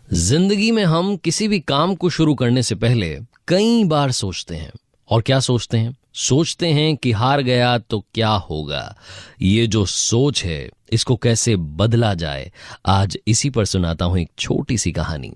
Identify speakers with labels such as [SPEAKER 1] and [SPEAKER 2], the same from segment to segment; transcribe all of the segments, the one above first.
[SPEAKER 1] जिंदगी में हम किसी भी काम को शुरू करने से पहले कई बार सोचते हैं। और क्या सोचते हैं? सोचते हैं कि हार गया तो क्या होगा। ये जो सोच है इसको कैसे बदला जाए, आज इसी पर सुनाता हूं एक छोटी सी कहानी।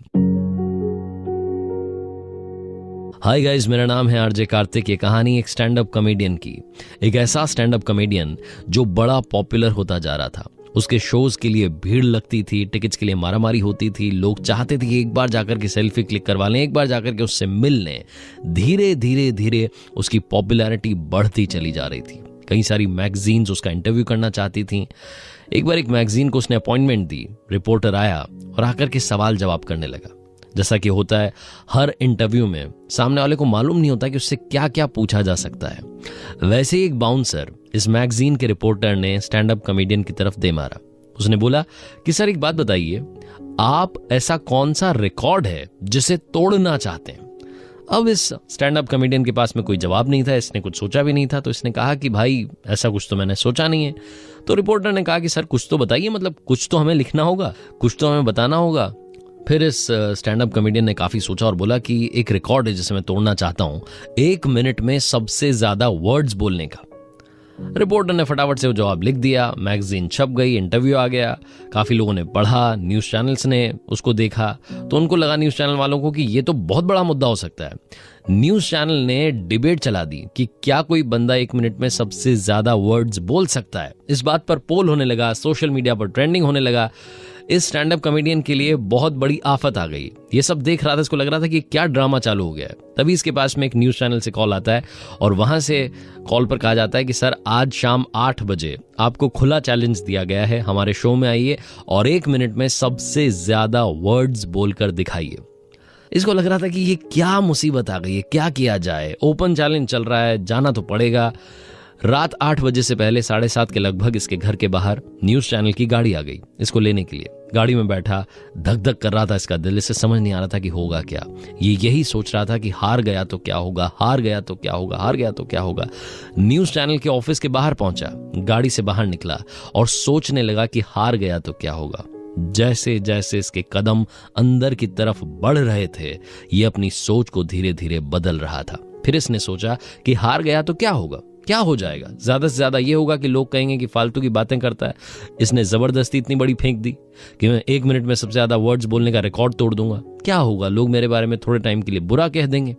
[SPEAKER 1] हाय गाइस, मेरा नाम है आरजे कार्तिक। ये कहानी एक स्टैंड अप कॉमेडियन की, एक ऐसा स्टैंड अप कॉमेडियन जो बड़ा पॉपुलर होता जा रहा था। उसके शोज के लिए भीड़ लगती थी, टिकट्स के लिए मारामारी होती थी, लोग चाहते थे कि एक बार जाकर के सेल्फी क्लिक करवा लें, एक बार जाकर के उससे मिल लें। धीरे धीरे धीरे उसकी पॉपुलैरिटी बढ़ती चली जा रही थी। कई सारी मैगजीन्स उसका इंटरव्यू करना चाहती थी। एक बार एक मैगजीन को उसने अपॉइंटमेंट दी, रिपोर्टर आया और आकर के सवाल जवाब करने लगा। जैसा कि होता है हर इंटरव्यू में, सामने वाले को मालूम नहीं होता कि उससे क्या क्या पूछा जा सकता है। वैसे ही एक बाउंसर इस मैगजीन के रिपोर्टर ने स्टैंड अप कॉमेडियन की तरफ दे मारा। उसने बोला कि सर एक बात बताइए, आप ऐसा कौन सा रिकॉर्ड है जिसे तोड़ना चाहते हैं? अब इस स्टैंड अप कॉमेडियन के पास में कोई जवाब नहीं था, इसने कुछ सोचा भी नहीं था। तो इसने कहा कि भाई ऐसा कुछ तो मैंने सोचा नहीं है। तो रिपोर्टर ने कहा कि सर कुछ तो बताइए, मतलब कुछ तो हमें लिखना होगा, कुछ तो हमें बताना होगा। फिर इस स्टैंड अप कॉमेडियन ने काफी सोचा और बोला कि एक रिकॉर्ड है जिसे मैं तोड़ना चाहता हूं, 1 मिनट में सबसे ज्यादा वर्ड्स बोलने का। रिपोर्टर ने फटाफट से वो जवाब लिख दिया, मैगजीन छप गई, इंटरव्यू आ गया, काफी लोगों ने पढ़ा, न्यूज चैनल्स ने उसको देखा। तो उनको लगा, न्यूज चैनल वालों को, कि ये तो बहुत बड़ा मुद्दा हो सकता है। न्यूज चैनल ने डिबेट चला दी कि क्या कोई बंदा 1 मिनट में सबसे ज्यादा वर्ड्स बोल सकता है। इस बात पर पोल होने लगा, सोशल मीडिया पर ट्रेंडिंग होने लगा। इस स्टैंड अप कॉमेडियन के लिए बहुत बड़ी आफत आ गई। ये सब देख रहा था, इसको लग रहा था कि क्या ड्रामा चालू हो गया है। तभी इसके पास में एक न्यूज चैनल से कॉल आता है और वहां से कॉल पर कहा जाता है कि सर आज शाम 8 बजे आपको खुला चैलेंज दिया गया है, हमारे शो में आइए और 1 मिनट में सबसे ज्यादा वर्ड्स बोलकर दिखाइए। इसको लग रहा था कि ये क्या मुसीबत आ गई है, क्या किया जाए। ओपन चैलेंज चल रहा है, जाना तो पड़ेगा। रात 8 बजे से पहले 7:30 के लगभग इसके घर के बाहर न्यूज चैनल की गाड़ी आ गई इसको लेने के लिए। गाड़ी में बैठा, धक धक कर रहा था इसका दिल, इसे समझ नहीं आ रहा था कि होगा क्या। ये यही सोच रहा था कि हार गया तो क्या होगा, हार गया तो क्या होगा, हार गया तो क्या होगा। न्यूज चैनल के ऑफिस के बाहर पहुंचा, गाड़ी से बाहर निकला और सोचने लगा कि हार गया तो क्या होगा। जैसे जैसे इसके कदम अंदर की तरफ बढ़ रहे थे, ये अपनी सोच को धीरे धीरे बदल रहा था। फिर इसने सोचा कि हार गया तो क्या होगा, क्या हो जाएगा? ज्यादा से ज्यादा ये होगा कि लोग कहेंगे कि फालतू की बातें करता है। इसने जबरदस्ती इतनी बड़ी फेंक दी कि मैं 1 मिनट में सबसे ज्यादा वर्ड्स बोलने का रिकॉर्ड तोड़ दूंगा। क्या होगा, लोग मेरे बारे में थोड़े टाइम के लिए बुरा कह देंगे।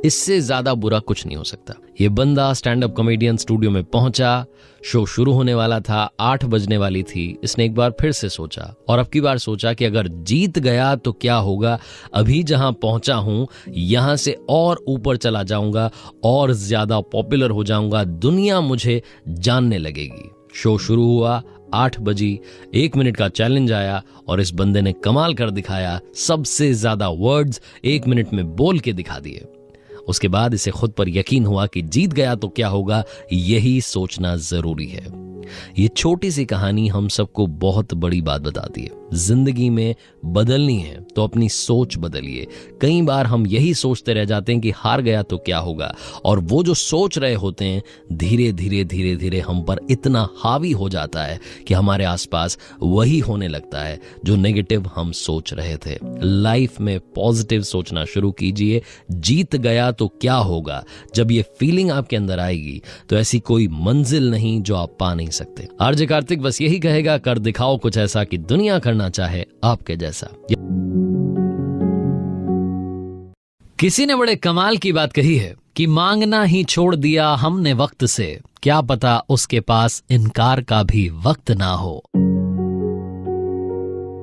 [SPEAKER 1] इससे ज्यादा बुरा कुछ नहीं हो सकता। ये बंदा स्टैंड अप कॉमेडियन स्टूडियो में पहुंचा, शो शुरू होने वाला था, 8 बजने वाली थी। इसने एक बार फिर से सोचा और अब की बार सोचा कि अगर जीत गया तो क्या होगा। अभी जहां पहुंचा हूं यहां से और ऊपर चला जाऊंगा और ज्यादा पॉपुलर हो जाऊंगा, दुनिया मुझे जानने लगेगी। शो शुरू हुआ, 8 बजी, 1 मिनट का चैलेंज आया और इस बंदे ने कमाल कर दिखाया। सबसे ज्यादा वर्ड्स 1 मिनट में बोल के दिखा दिए। उसके बाद इसे खुद पर यकीन हुआ कि जीत गया तो क्या होगा, यही सोचना जरूरी है। ये छोटी सी कहानी हम सबको बहुत बड़ी बात बताती है। जिंदगी में बदलनी है तो अपनी सोच बदलिए। कई बार हम यही सोचते रह जाते हैं कि हार गया तो क्या होगा, और वो जो सोच रहे होते हैं धीरे धीरे धीरे धीरे हम पर इतना हावी हो जाता है कि हमारे आसपास वही होने लगता है जो नेगेटिव हम सोच रहे थे। लाइफ में पॉजिटिव सोचना शुरू कीजिए। जीत गया तो क्या होगा, जब ये फीलिंग आपके अंदर आएगी तो ऐसी कोई मंजिल नहीं जो आप पा नहीं सकते। आरजे कार्तिक बस यही कहेगा, कर दिखाओ कुछ ऐसा कि दुनिया करना चाहे आपके जैसा। किसी ने बड़े कमाल की बात कही है कि मांगना ही छोड़ दिया हमने वक्त से, क्या पता उसके पास इनकार का भी वक्त ना हो।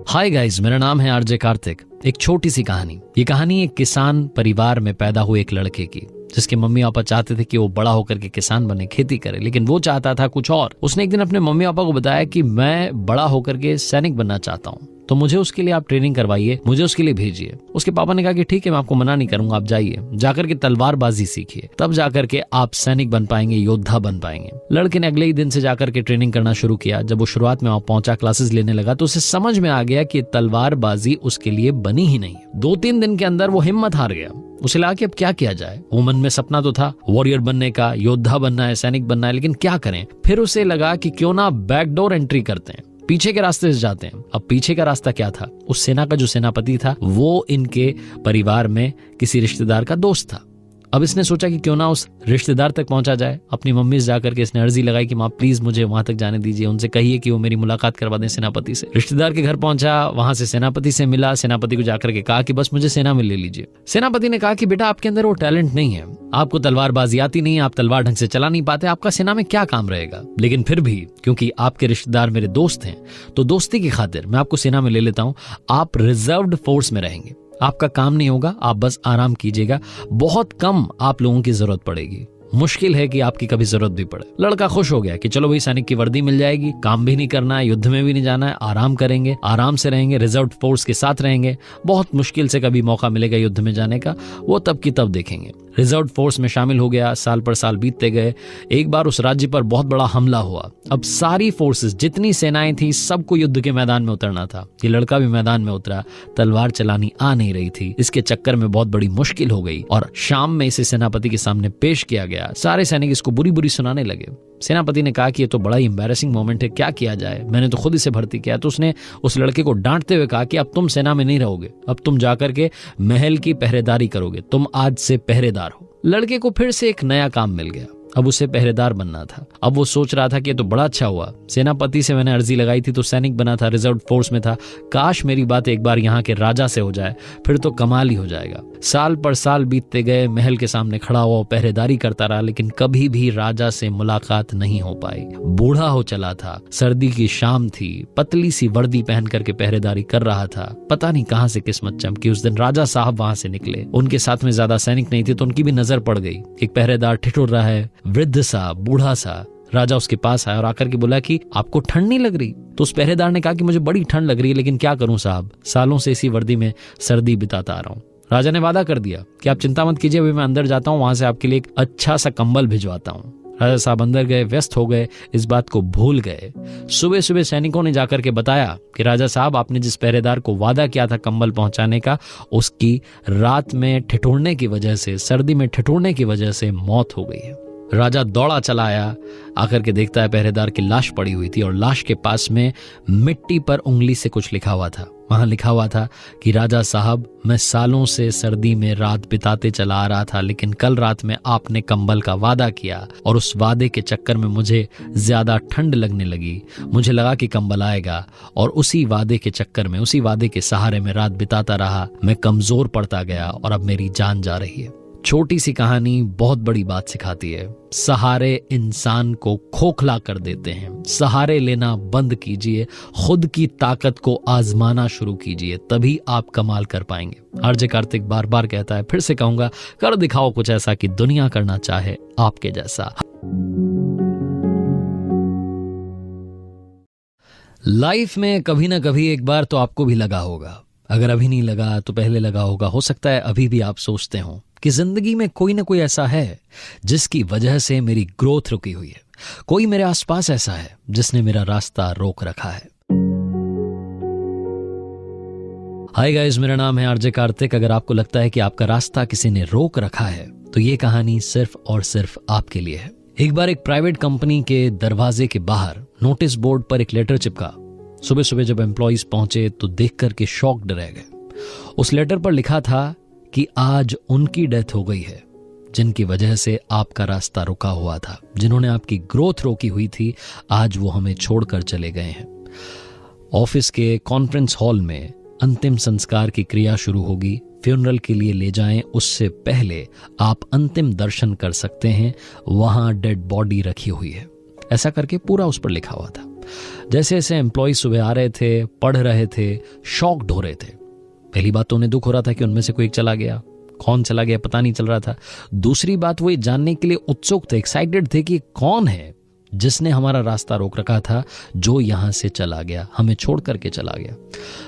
[SPEAKER 1] हाय गाइस, मेरा नाम है आरजे कार्तिक। एक छोटी सी कहानी। ये कहानी एक किसान परिवार में पैदा हुए एक लड़के की, जिसके मम्मी पापा चाहते थे कि वो बड़ा होकर के किसान बने, खेती करे, लेकिन वो चाहता था कुछ और। उसने एक दिन अपने मम्मी पापा को बताया कि मैं बड़ा होकर के सैनिक बनना चाहता हूँ, तो मुझे उसके लिए आप ट्रेनिंग करवाइए, मुझे उसके लिए भेजिए। उसके पापा ने कहा कि ठीक है, मैं आपको मना नहीं करूंगा, आप जाइए, जाकर के तलवारबाजी सीखिए, तब जाकर के आप सैनिक बन पाएंगे, योद्धा बन पाएंगे। लड़के ने अगले ही दिन से जाकर के ट्रेनिंग करना शुरू किया। जब वो शुरुआत में वहां पहुंचा, क्लासेस लेने लगा, तो उसे समझ में आ गया कि तलवारबाजी उसके लिए बनी ही नहीं। 2-3 दिन के अंदर वो हिम्मत हार गया। उसे लगा कि अब क्या किया जाए। वो मन में सपना तो था वॉरियर बनने का, योद्धा बनना है, सैनिक बनना है, लेकिन क्या करें। फिर उसे लगा कि क्यों ना बैकडोर एंट्री करते हैं। पीछे के रास्ते से जाते हैं। अब पीछे का रास्ता क्या था? उस सेना का जो सेनापति था वो इनके परिवार में किसी रिश्तेदार का दोस्त था। अब इसने सोचा कि क्यों ना उस रिश्तेदार तक पहुंचा जाए। अपनी मम्मी से जाकर के इसने अर्जी लगाई कि माँ प्लीज मुझे वहां तक जाने दीजिए, उनसे कहिए कि वो मेरी मुलाकात करवा दें सेनापति से। रिश्तेदार के घर पहुंचा, वहां से सेनापति से मिला। सेनापति को जाकर के कहा कि बस मुझे सेना में ले लीजिए। सेनापति ने कहा कि बेटा आपके अंदर वो टैलेंट नहीं है, आपको तलवारबाजी आती नहीं है, आप तलवार ढंग से चला नहीं पाते, आपका सेना में क्या काम रहेगा। लेकिन फिर भी क्योंकि आपके रिश्तेदार मेरे दोस्त हैं तो दोस्ती की खातिर मैं आपको सेना में ले लेता हूं। आप रिजर्व्ड फोर्स में रहेंगे, आपका काम नहीं होगा, आप बस आराम कीजिएगा, बहुत कम आप लोगों की जरूरत पड़ेगी, मुश्किल है कि आपकी कभी जरूरत भी पड़े। लड़का खुश हो गया कि चलो भाई सैनिक की वर्दी मिल जाएगी, काम भी नहीं करना है, युद्ध में भी नहीं जाना है, आराम करेंगे, आराम से रहेंगे, रिजर्व फोर्स के साथ रहेंगे, बहुत मुश्किल से कभी मौका मिलेगा युद्ध में जाने का, वो तब की तब देखेंगे। रिजर्व फोर्स में शामिल हो गया। साल पर साल बीतते गए। एक बार उस राज्य पर बहुत बड़ा हमला हुआ। अब सारी फोर्सेस, जितनी सेनाएं थी, सबको युद्ध के मैदान में उतरना था। ये लड़का भी मैदान में उतरा, तलवार चलानी आ नहीं रही थी, इसके चक्कर में बहुत बड़ी मुश्किल हो गई और शाम में इसे सेनापति के सामने पेश किया गया। सारे सैनिक इसको बुरी बुरी सुनाने लगे। सेनापति ने कहा कि ये तो बड़ा ही एम्बैरेसिंग मोमेंट है, क्या किया जाए, मैंने तो खुद इसे भर्ती किया। तो उसने उस लड़के को डांटते हुए कहा कि अब तुम सेना में नहीं रहोगे, अब तुम जाकर के महल की पहरेदारी करोगे, तुम आज से पहरेदार हो। लड़के को फिर से एक नया काम मिल गया, अब उसे पहरेदार बनना था। अब वो सोच रहा था कि ये तो बड़ा अच्छा हुआ, सेनापति से मैंने अर्जी लगाई थी तो सैनिक बना था, रिजर्व फोर्स में था, काश मेरी बात एक बार यहाँ के राजा से हो जाए, फिर तो कमाल ही हो जाएगा। साल पर साल बीतते गए, महल के सामने खड़ा हुआ पहरेदारी करता रहा, लेकिन कभी भी राजा से मुलाकात नहीं हो पाई। बूढ़ा हो चला था, सर्दी की शाम थी, पतली सी वर्दी पहन करके पहरेदारी कर रहा था। पता नहीं कहां से किस्मत चमकी, उस दिन राजा साहब वहां से निकले। उनके साथ में ज्यादा सैनिक नहीं थे तो उनकी भी नजर पड़ गई। एक पहरेदार ठिठुर रहा है, वृद्ध सा, बूढ़ा सा। राजा उसके पास आया और आकर के बोला कि आपको ठंड नहीं लग रही? तो उस पहरेदार ने कहा कि मुझे बड़ी ठंड लग रही है, लेकिन क्या करूं साहब, सालों से इसी वर्दी में सर्दी बिताता आ रहा हूं। राजा ने वादा कर दिया कि आप चिंता मत कीजिए, अभी मैं अंदर जाता हूं, वहां से आपके लिए एक अच्छा सा कंबल भिजवाता हूं। राजा साहब अंदर गए, व्यस्त हो गए, इस बात को भूल गए। सुबह सुबह सैनिकों ने जाकर के बताया कि राजा साहब आपने जिस पहरेदार को वादा किया था कंबल पहुंचाने का, उसकी रात में ठिठुरने की वजह से, सर्दी में ठिठुरने की वजह से मौत हो गई है। राजा दौड़ा चला आया, आकर के देखता है पहरेदार की लाश पड़ी हुई थी और लाश के पास में मिट्टी पर उंगली से कुछ लिखा हुआ था। वहां लिखा हुआ था कि राजा साहब, मैं सालों से सर्दी में रात बिताते चला आ रहा था, लेकिन कल रात में आपने कंबल का वादा किया और उस वादे के चक्कर में मुझे ज्यादा ठंड लगने लगी। मुझे लगा कि कंबल आएगा और उसी वादे के चक्कर में, उसी वादे के सहारे में रात बिताता रहा। मैं कमजोर पड़ता गया और अब मेरी जान जा रही है। छोटी सी कहानी बहुत बड़ी बात सिखाती है। सहारे इंसान को खोखला कर देते हैं। सहारे लेना बंद कीजिए, खुद की ताकत को आजमाना शुरू कीजिए, तभी आप कमाल कर पाएंगे। आरजे कार्तिक बार बार कहता है, फिर से कहूंगा, कर दिखाओ कुछ ऐसा कि दुनिया करना चाहे आपके जैसा। लाइफ में कभी ना कभी एक बार तो आपको भी लगा होगा, अगर अभी नहीं लगा तो पहले लगा होगा। हो सकता है अभी भी आप सोचते हो कि जिंदगी में कोई ना कोई ऐसा है जिसकी वजह से मेरी ग्रोथ रुकी हुई है, कोई मेरे आसपास ऐसा है जिसने मेरा रास्ता रोक रखा है। हाय गाइस, मेरा नाम है आरजे कार्तिक। अगर आपको लगता है कि आपका रास्ता किसी ने रोक रखा है तो ये कहानी सिर्फ और सिर्फ आपके लिए है। एक बार एक प्राइवेट कंपनी के दरवाजे के बाहर नोटिस बोर्ड पर एक लेटर चिपका। सुबह सुबह जब एम्प्लॉइज पहुंचे तो देख करके शॉक्ड रह गए। उस लेटर पर लिखा था कि आज उनकी डेथ हो गई है जिनकी वजह से आपका रास्ता रुका हुआ था, जिन्होंने आपकी ग्रोथ रोकी हुई थी, आज वो हमें छोड़कर चले गए हैं। ऑफिस के कॉन्फ्रेंस हॉल में अंतिम संस्कार की क्रिया शुरू होगी। फ्यूनरल के लिए ले जाएं उससे पहले आप अंतिम दर्शन कर सकते हैं, वहां डेड बॉडी रखी हुई है। ऐसा करके पूरा उस पर लिखा हुआ था। जैसे जैसे एम्प्लॉय सुबह आ रहे थे, पढ़ रहे थे, शॉक्ड हो रहे थे। पहली बात तो उन्हें दुख हो रहा था कि उनमें से कोई एक चला गया, कौन चला गया पता नहीं चल रहा था। दूसरी बात, वो ये जानने के लिए उत्सुक थे, एक्साइटेड थे कि कौन है जिसने हमारा रास्ता रोक रखा था, जो यहां से चला गया, हमें छोड़ करके चला गया।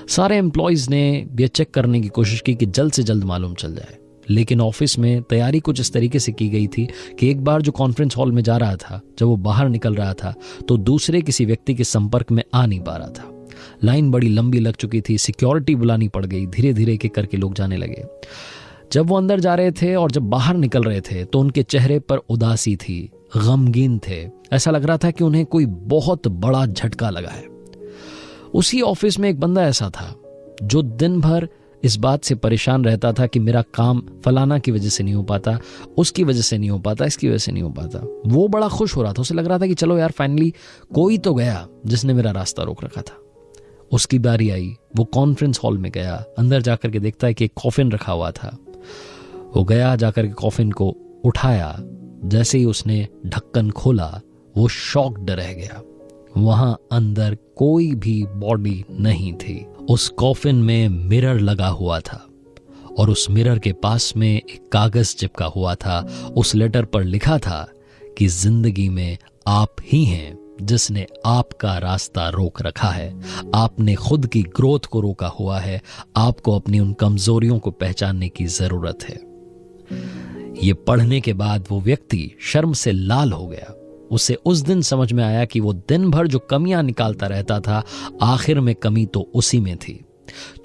[SPEAKER 1] सारे एम्प्लॉयज ने ये चेक करने की कोशिश की कि जल्द से जल्द मालूम चल जाए, लेकिन ऑफिस में तैयारी कुछ इस तरीके से की गई थी कि एक बार जो कॉन्फ्रेंस हॉल में जा रहा था, जब वो बाहर निकल रहा था तो दूसरे किसी व्यक्ति के संपर्क में आ नहीं पा रहा था। लाइन बड़ी लंबी लग चुकी थी, सिक्योरिटी बुलानी पड़ गई, धीरे धीरे एक एक करके लोग जाने लगे। जब वो अंदर जा रहे थे और जब बाहर निकल रहे थे तो उनके चेहरे पर उदासी थी, गमगीन थे। ऐसा लग रहा था कि उन्हें कोई बहुत बड़ा झटका लगा है।
[SPEAKER 2] उसी ऑफिस में एक बंदा ऐसा था जो दिन भर इस बात से परेशान रहता था कि मेरा काम फलाना की वजह से नहीं हो पाता, उसकी वजह से नहीं हो पाता, इसकी वजह से नहीं हो पाता। वो बड़ा खुश हो रहा था, उसे लग रहा था कि चलो यार फाइनली कोई तो गया जिसने मेरा रास्ता रोक रखा था। उसकी बारी आई, वो कॉन्फ्रेंस हॉल में गया, अंदर जाकर के देखता है कि एक कॉफिन रखा हुआ था। वो गया, जाकर के कॉफिन को उठाया, जैसे ही उसने ढक्कन खोला वो शॉक्ड रह गया। वहां अंदर कोई भी बॉडी नहीं थी। उस कॉफिन में मिरर लगा हुआ था और उस मिरर के पास में एक कागज चिपका हुआ था। उस लेटर पर लिखा था कि जिंदगी में आप ही हैं जिसने आपका रास्ता रोक रखा है, आपने खुद की ग्रोथ को रोका हुआ है, आपको अपनी उन कमजोरियों को पहचानने की जरूरत है। ये पढ़ने के बाद वो व्यक्ति शर्म से लाल हो गया। उसे उस दिन समझ में आया कि वो दिन भर जो कमियां निकालता रहता था, आखिर में कमी तो उसी में थी।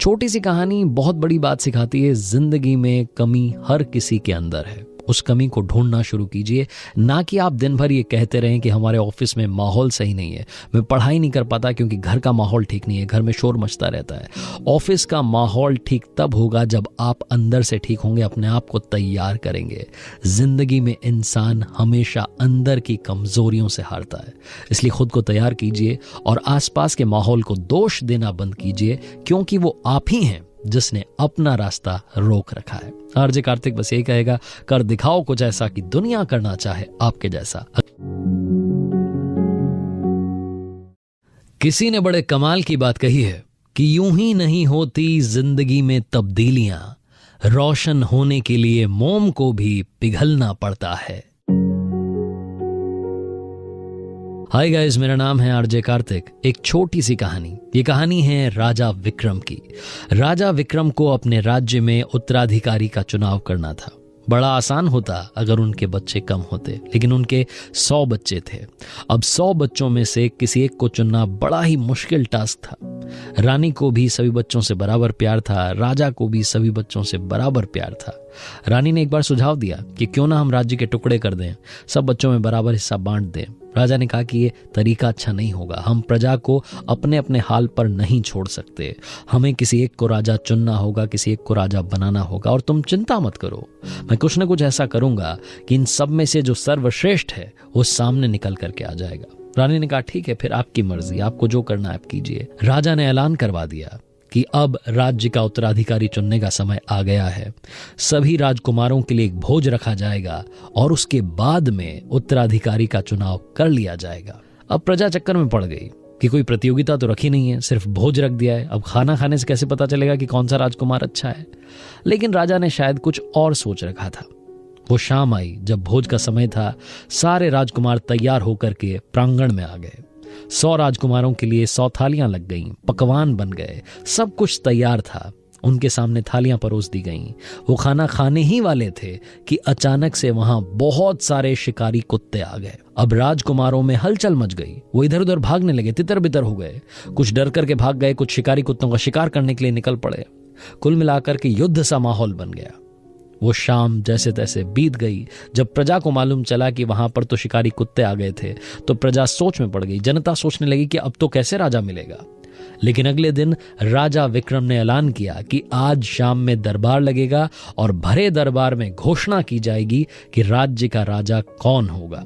[SPEAKER 2] छोटी सी कहानी बहुत बड़ी बात सिखाती है। जिंदगी में कमी हर किसी के अंदर है, उस कमी को ढूंढना शुरू कीजिए। ना कि आप दिन भर ये कहते रहें कि हमारे ऑफिस में माहौल सही नहीं है, मैं पढ़ाई नहीं कर पाता क्योंकि घर का माहौल ठीक नहीं है, घर में शोर मचता रहता है। ऑफिस का माहौल ठीक तब होगा जब आप अंदर से ठीक होंगे, अपने आप को तैयार करेंगे। जिंदगी में इंसान हमेशा अंदर की कमजोरियों से हारता है, इसलिए खुद को तैयार कीजिए और आसपास के माहौल को दोष देना बंद कीजिए, क्योंकि वो आप ही हैं जिसने अपना रास्ता रोक रखा है। आरजे कार्तिक बस यही कहेगा, कर दिखाओ कुछ ऐसा कि दुनिया करना चाहे आपके जैसा। किसी ने बड़े कमाल की बात कही है कि यूं ही नहीं होती जिंदगी में तब्दीलियां, रोशन होने के लिए मोम को भी पिघलना पड़ता है। हाय गाइस, मेरा नाम है आरजे कार्तिक। एक छोटी सी कहानी। ये कहानी है राजा विक्रम की। राजा विक्रम को अपने राज्य में उत्तराधिकारी का चुनाव करना था। बड़ा आसान होता अगर उनके बच्चे कम होते, लेकिन उनके 100 बच्चे थे। अब 100 बच्चों में से किसी एक को चुनना बड़ा ही मुश्किल टास्क था। रानी को भी सभी बच्चों से बराबर प्यार था, राजा को भी सभी बच्चों से बराबर प्यार था। रानी ने एक बार सुझाव दिया कि क्यों ना हम राज्य के टुकड़े कर दें, सब बच्चों में बराबर हिस्सा बांट दें। राजा ने कहा कि ये तरीका अच्छा नहीं होगा, हम प्रजा को अपने अपने हाल पर नहीं छोड़ सकते, हमें किसी एक को राजा चुनना होगा, किसी एक को राजा बनाना होगा। और तुम चिंता मत करो, मैं कुछ न कुछ ऐसा करूंगा कि इन सब में से जो सर्वश्रेष्ठ है वो सामने निकल करके आ जाएगा। रानी ने कहा ठीक है, फिर आपकी मर्जी, आपको जो करना है आप कीजिए। राजा ने ऐलान करवा दिया कि अब राज्य का उत्तराधिकारी चुनने का समय आ गया है। सभी राजकुमारों के लिए एक भोज रखा जाएगा और उसके बाद में उत्तराधिकारी का चुनाव कर लिया जाएगा। अब प्रजा चक्कर में पड़ गई कि कोई प्रतियोगिता तो रखी नहीं है, सिर्फ भोज रख दिया है। अब खाना खाने से कैसे पता चलेगा कि कौन सा राजकुमार अच्छा है? लेकिन राजा ने शायद कुछ और सोच रखा था। वो शाम आई, जब भोज का समय था। सारे राजकुमार तैयार होकर के प्रांगण में आ गए। 100 राजकुमारों के लिए 100 थालियां लग गईं, पकवान बन गए, सब कुछ तैयार था। उनके सामने थालियां परोस दी गईं। वो खाना खाने ही वाले थे कि अचानक से वहां बहुत सारे शिकारी कुत्ते आ गए। अब राजकुमारों में हलचल मच गई। वो इधर उधर भागने लगे, तितर बितर हो गए। कुछ डर करके भाग गए, कुछ शिकारी कुत्तों का शिकार करने के लिए निकल पड़े। कुल मिलाकर के युद्ध सा माहौल बन गया। वो शाम जैसे तैसे बीत गई। जब प्रजा को मालूम चला कि वहां पर तो शिकारी कुत्ते आ गए थे, तो प्रजा सोच में पड़ गई। जनता सोचने लगी कि अब तो कैसे राजा मिलेगा। लेकिन अगले दिन राजा विक्रम ने ऐलान किया कि आज शाम में दरबार लगेगा और भरे दरबार में घोषणा की जाएगी कि राज्य का राजा कौन होगा।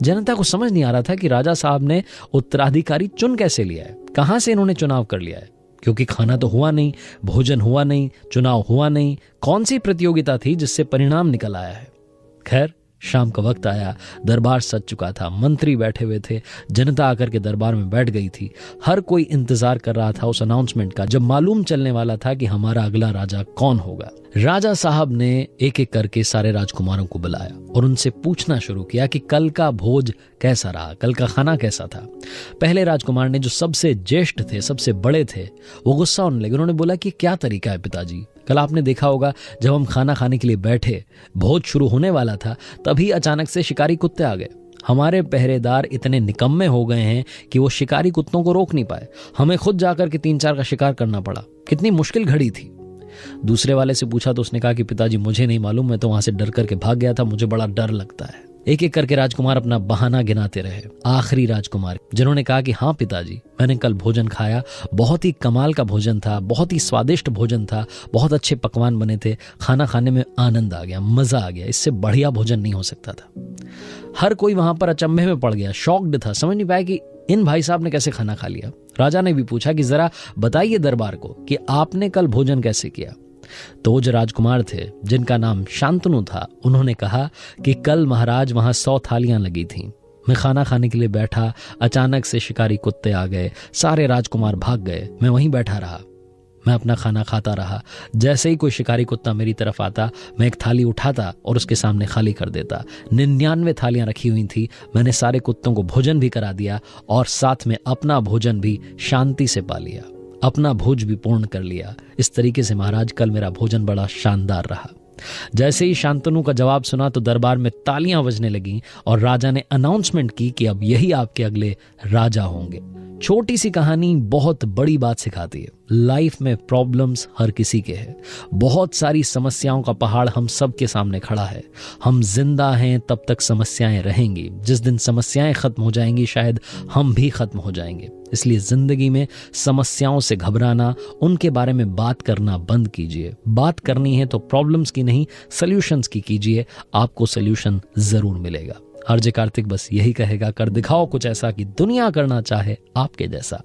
[SPEAKER 2] जनता को समझ नहीं आ रहा था कि राजा साहब ने उत्तराधिकारी चुन कैसे लिया है, कहां से इन्होंने चुनाव कर लिया है, क्योंकि खाना तो हुआ नहीं, भोजन हुआ नहीं, चुनाव हुआ नहीं। कौन सी प्रतियोगिता थी जिससे परिणाम निकल आया है? खैर, शाम का वक्त आया, दरबार सज चुका था, मंत्री बैठे हुए थे, जनता आकर के दरबार में बैठ गई थी। हर कोई इंतजार कर रहा था उस अनाउंसमेंट का, जब मालूम चलने वाला था कि हमारा अगला राजा कौन होगा। राजा साहब ने एक एक करके सारे राजकुमारों को बुलाया और उनसे पूछना शुरू किया कि कल का भोज कैसा रहा, कल का खाना कैसा था। पहले राजकुमार ने, जो सबसे ज्येष्ठ थे, सबसे बड़े थे, वो गुस्सा होने लगे। उन्होंने बोला कि क्या तरीका है पिताजी, कल आपने देखा होगा जब हम खाना खाने के लिए बैठे, भोज शुरू होने वाला था, तभी अचानक से शिकारी कुत्ते आ गए। हमारे पहरेदार इतने निकम्मे हो गए हैं कि वो शिकारी कुत्तों को रोक नहीं पाए। हमें खुद जाकर के 3-4 का शिकार करना पड़ा। कितनी मुश्किल घड़ी थी। दूसरे वाले से पूछा तो उसने कहा कि पिताजी मुझे नहीं मालूम, मैं तो वहां से डर करके भाग गया था, मुझे बड़ा डर लगता है। एक एक करके राजकुमार अपना बहाना गिनाते रहे। आखिरी राजकुमार जिन्होंने कहा कि हाँ पिताजी, मैंने कल भोजन खाया, बहुत ही कमाल का भोजन था, बहुत ही स्वादिष्ट भोजन था, बहुत अच्छे पकवान बने थे, खाना खाने में आनंद आ गया, मजा आ गया, इससे बढ़िया भोजन नहीं हो सकता था। हर कोई वहां पर अचंभे में पड़ गया, शॉक्ड था, समझ नहीं पाया कि इन भाई साहब ने कैसे खाना खा लिया। राजा ने भी पूछा कि जरा बताइए दरबार को कि आपने कल भोजन कैसे किया। तो जो राजकुमार थे जिनका नाम शांतनु था, उन्होंने कहा कि कल महाराज वहां 100 थालियां लगी थीं। मैं खाना खाने के लिए बैठा, अचानक से शिकारी कुत्ते आ गए, सारे राजकुमार भाग गए, मैं वहीं बैठा रहा, मैं अपना खाना खाता रहा। जैसे ही कोई शिकारी कुत्ता मेरी तरफ आता, मैं एक थाली उठाता और उसके सामने खाली कर देता। 99 थालियां रखी हुई थी, मैंने सारे कुत्तों को भोजन भी करा दिया और साथ में अपना भोजन भी शांति से पा लिया, अपना भोज भी पूर्ण कर लिया। इस तरीके से महाराज कल मेरा भोजन बड़ा शानदार रहा। जैसे ही शांतनु का जवाब सुना तो दरबार में तालियां बजने लगीं और राजा ने अनाउंसमेंट की कि अब यही आपके अगले राजा होंगे। छोटी सी कहानी बहुत बड़ी बात सिखाती है। लाइफ में प्रॉब्लम्स हर किसी के हैं, बहुत सारी समस्याओं का पहाड़ हम सब के सामने खड़ा है। हम जिंदा हैं तब तक समस्याएं रहेंगी, जिस दिन समस्याएं खत्म हो जाएंगी शायद हम भी खत्म हो जाएंगे। इसलिए जिंदगी में समस्याओं से घबराना, उनके बारे में बात करना बंद कीजिए। बात करनी है तो प्रॉब्लम्स की नहीं, सॉल्यूशंस की कीजिए, आपको सॉल्यूशन जरूर मिलेगा। आरजे कार्तिक बस यही कहेगा, कर दिखाओ कुछ ऐसा कि दुनिया करना चाहे आपके जैसा।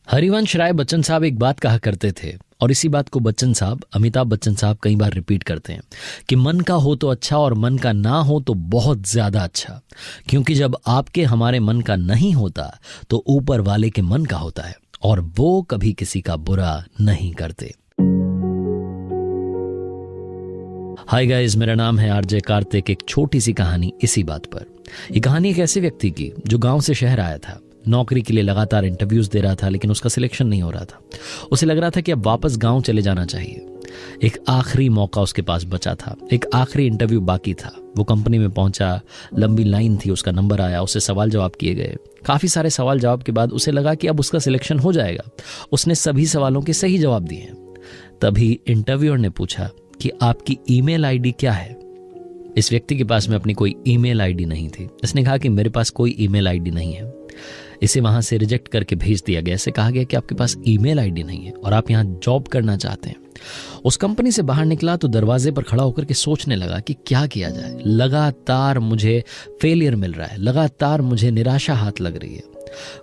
[SPEAKER 2] हरिवंश राय बच्चन साहब एक बात कहा करते थे और इसी बात को बच्चन साहब, अमिताभ बच्चन साहब कई बार रिपीट करते हैं कि मन का हो तो अच्छा और मन का ना हो तो बहुत ज्यादा अच्छा, क्योंकि जब आपके हमारे मन का नहीं होता तो ऊपर वाले के मन का होता है और वो कभी किसी का बुरा नहीं करते। हाय गाइस, मेरा नाम है आरजे कार्तिक। एक छोटी सी कहानी इसी बात पर। ये कहानी एक ऐसे व्यक्ति की जो गांव से शहर आया था, नौकरी के लिए लगातार इंटरव्यूज दे रहा था, लेकिन उसका सिलेक्शन नहीं हो रहा था। उसे लग रहा था कि अब वापस गांव चले जाना चाहिए। एक आखिरी मौका उसके पास बचा था, एक आखिरी इंटरव्यू बाकी था। वो कंपनी में पहुंचा, लंबी लाइन थी, उसका नंबर आया, उससे सवाल जवाब किए गए। काफी सारे सवाल जवाब के बाद उसे लगा कि अब उसका सिलेक्शन हो जाएगा। उसने सभी सवालों के सही जवाब दिए। तभी इंटरव्यूअर ने पूछा कि आपकी ईमेल आईडी क्या है। इस व्यक्ति के पास में अपनी कोई ईमेल आईडी नहीं थी। इसने कहा कि मेरे पास कोई ईमेल आईडी नहीं है। इसे वहां से रिजेक्ट करके भेज दिया गया। इसे कहा गया कि आपके पास ईमेल आईडी नहीं है और आप यहां जॉब करना चाहते हैं। उस कंपनी से बाहर निकला तो दरवाजे पर खड़ा होकर के सोचने लगा कि क्या किया जाए। लगातार मुझे फेलियर मिल रहा है, लगातार मुझे निराशा हाथ लग रही है।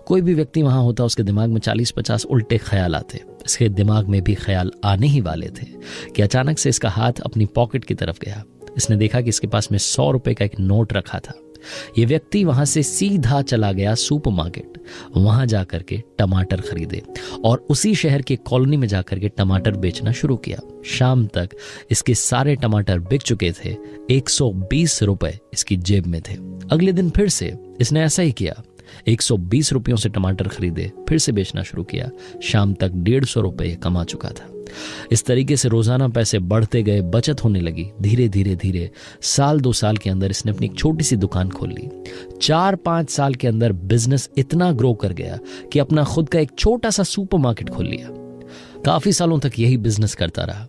[SPEAKER 2] कोई भी व्यक्ति वहां होता उसके दिमाग में 40-50 उल्टे ख्याल आते। इसके दिमाग में भी ख्याल आने ही वाले थे कि अचानक से इसका हाथ अपनी पॉकेट की तरफ गया। इसने देखा कि इसके पास में 100 रुपए का एक नोट रखा था। ये व्यक्ति वहां से सीधा चला गया सुपरमार्केट, वहां जाकर के टमाटर खरीदे और उसी शहर के कॉलोनी में जाकर के टमाटर बेचना शुरू किया। शाम तक इसके सारे टमाटर बिक चुके थे। 120 रुपए इसकी जेब में थे। अगले दिन फिर से इसने ऐसा ही किया। 120 रुपयों से टमाटर खरीदे, फिर से बेचना शुरू किया। शाम तक 150 रुपए कमा चुका था। इस तरीके से रोजाना पैसे बढ़ते गए, बचत होने लगी। धीरे धीरे धीरे साल 2 साल के अंदर इसने अपनी एक छोटी सी दुकान खोल ली। 4-5 साल के अंदर बिजनेस इतना ग्रो कर गया कि अपना खुद का एक छोटा सा सुपरमार्केट खोल लिया। काफी सालों तक यही बिजनेस करता रहा।